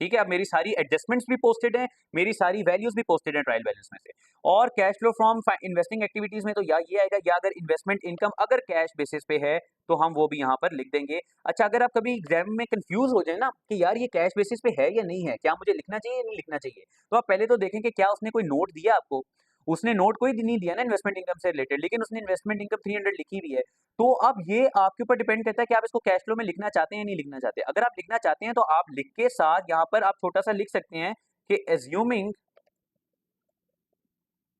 ठीक है, अब मेरी सारी एडजस्टमेंट्स भी पोस्टेड हैं, मेरी सारी वैल्यूज भी पोस्टेड हैं ट्रायल बैलेंस में से। और cash flow from investing activities में तो या ये आएगा, या अगर इन्वेस्टमेंट इनकम अगर कैश बेसिस पे है तो हम वो भी यहाँ पर लिख देंगे। अच्छा, अगर आप कभी एग्जाम में कंफ्यूज हो जाए ना कि यार ये कैश बेसिस पे है या नहीं है, क्या मुझे लिखना चाहिए या नहीं लिखना चाहिए, तो आप पहले तो देखें कि क्या उसने कोई नोट दिया आपको। उसने नोट कोई नहीं दिया ना इन्वेस्टमेंट इनकम से रिलेटेड, लेकिन उसने इन्वेस्टमेंट इनकम 300 लिखी भी है। तो अब ये आपके ऊपर डिपेंड करता है कि आप इसको कैश फ्लो में लिखना चाहते हैं या नहीं लिखना चाहते। अगर आप लिखना चाहते हैं तो आप लिख के साथ यहाँ पर आप छोटा सा लिख सकते हैं कि assuming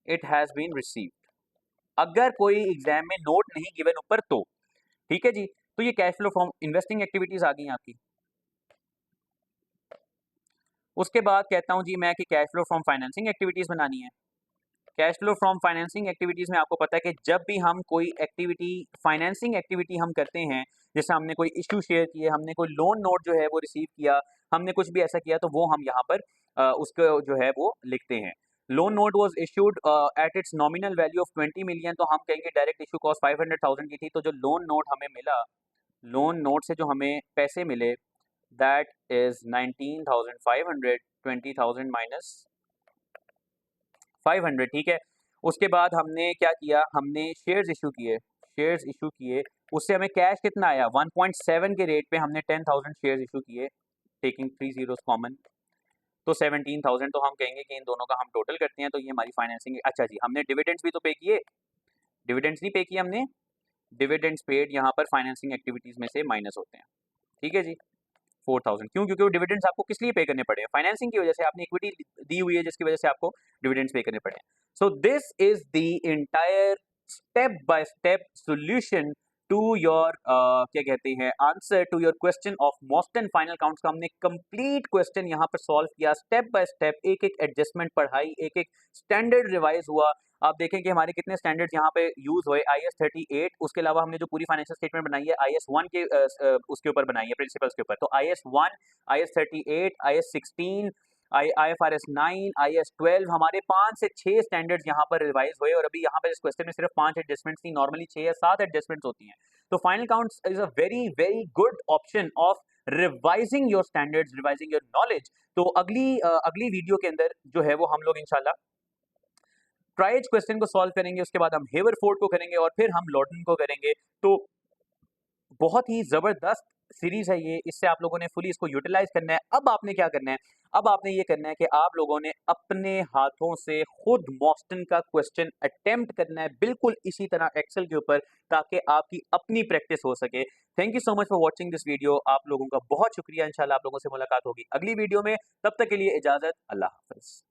it has been received, अगर कोई एग्जाम में नोट नहीं गिवन ऊपर तो। ठीक है जी, तो ये cash flow from investing activities आ गई आपकी। उसके बाद कहता हूं जी मैं कि cash flow from financing activities बनानी है। Cash flow from financing activities में आपको पता है कि जब भी हम कोई एक्टिविटी फाइनेंसिंग एक्टिविटी हम करते हैं, जैसे हमने कोई इशू शेयर किए, हमने कोई लोन नोट जो है वो रिसीव किया, हमने कुछ भी ऐसा किया, तो वो हम यहाँ पर उसको जो है वो लिखते हैं। Loan note was issued at its nominal value of 20 million, तो हम कहेंगे डायरेक्ट इशू कॉस्ट 500,000 की थी, तो जो लोन नोट हमें मिला, लोन नोट से जो हमें पैसे मिले दैट इज 19,500, 20,000 माइनस 500। ठीक है, उसके बाद हमने क्या किया, हमने शेयर्स इशू किए, शेयर्स इशू किए, उससे हमें कैश कितना आया 1.7 के रेट पे हमने 10,000 शेयर्स इशू किए, टेकिंग 3 zeros कॉमन, तो 17,000। तो हम कहेंगे कि इन दोनों का हम टोटल करते हैं तो ये हमारी फाइनेंसिंग। अच्छा जी, हमने डिविडेंड्स भी तो पे किए, डिविडेंड्स नहीं पे किए हमने, डिविडेंड्स पेड यहाँ पर फाइनेंसिंग एक्टिविटीज में से माइनस होते हैं। ठीक है जी, 4,000 क्यों, क्योंकि वो डिविडेंड्स आपको किस लिए पे करने पड़े हैं, फाइनेंसिंग की वजह से, आपने इक्विटी दी हुई है जिसकी वजह से आपको डिविडेंड्स पे करने पड़े हैं। So this is the entire step by step solution to your क्या कहते हैं answer to your question of most and final counts का हमने कंप्लीट क्वेश्चन यहाँ पर सॉल्व किया, स्टेप बाय स्टेप, एक एक एडजस्टमेंट पढ़ाई, एक एक स्टैंडर्ड रिवाइज हुआ। आप देखें कि हमारे कितने स्टैंडर्ड्स यहाँ पे यूज हुए, IAS 38, उसके अलावा हमने जो पूरी फाइनेंशियल स्टेटमेंट बनाई है IAS 1 के उसके ऊपर बनाई है, प्रिंसिपल्स के ऊपर, तो IAS 1, IAS 38, IAS 16, IFRS 9, IAS 12, हमारे 5 से 6 स्टैंडर्ड्स यहाँ पर रिवाइज हुए, और अभी यहाँ पर इस क्वेश्चन में सिर्फ 5 एडजस्टमेंट्स थी, नॉर्मली 6 या 7 एडजस्टमेंट्स होती हैं। तो final counts is a very very good option of revising your standards, revising your knowledge. तो अगली वीडियो के अंदर जो है वो हम लोग इंशाल्लाह ट्राइज क्वेश्चन को सॉल्व करेंगे, उसके बाद हम हेवरफोर्ड को करेंगे और फिर हम लॉर्डन को करेंगे। तो बहुत ही जबरदस्त सीरीज है ये, इससे आप लोगों ने फुली इसको यूटिलाइज करना है। अब आपने क्या करना है, अब आपने ये करना है कि आप लोगों ने अपने हाथों से खुद मॉस्टन का क्वेश्चन अटेम्प्ट करना है, बिल्कुल इसी तरह एक्सेल के ऊपर, ताकि आपकी अपनी प्रैक्टिस हो सके। Thank you so much for watching this video, आप लोगों का बहुत शुक्रिया। इंशाल्लाह आप लोगों से मुलाकात होगी अगली वीडियो में, तब तक के लिए इजाजत, अल्लाह हाफिज।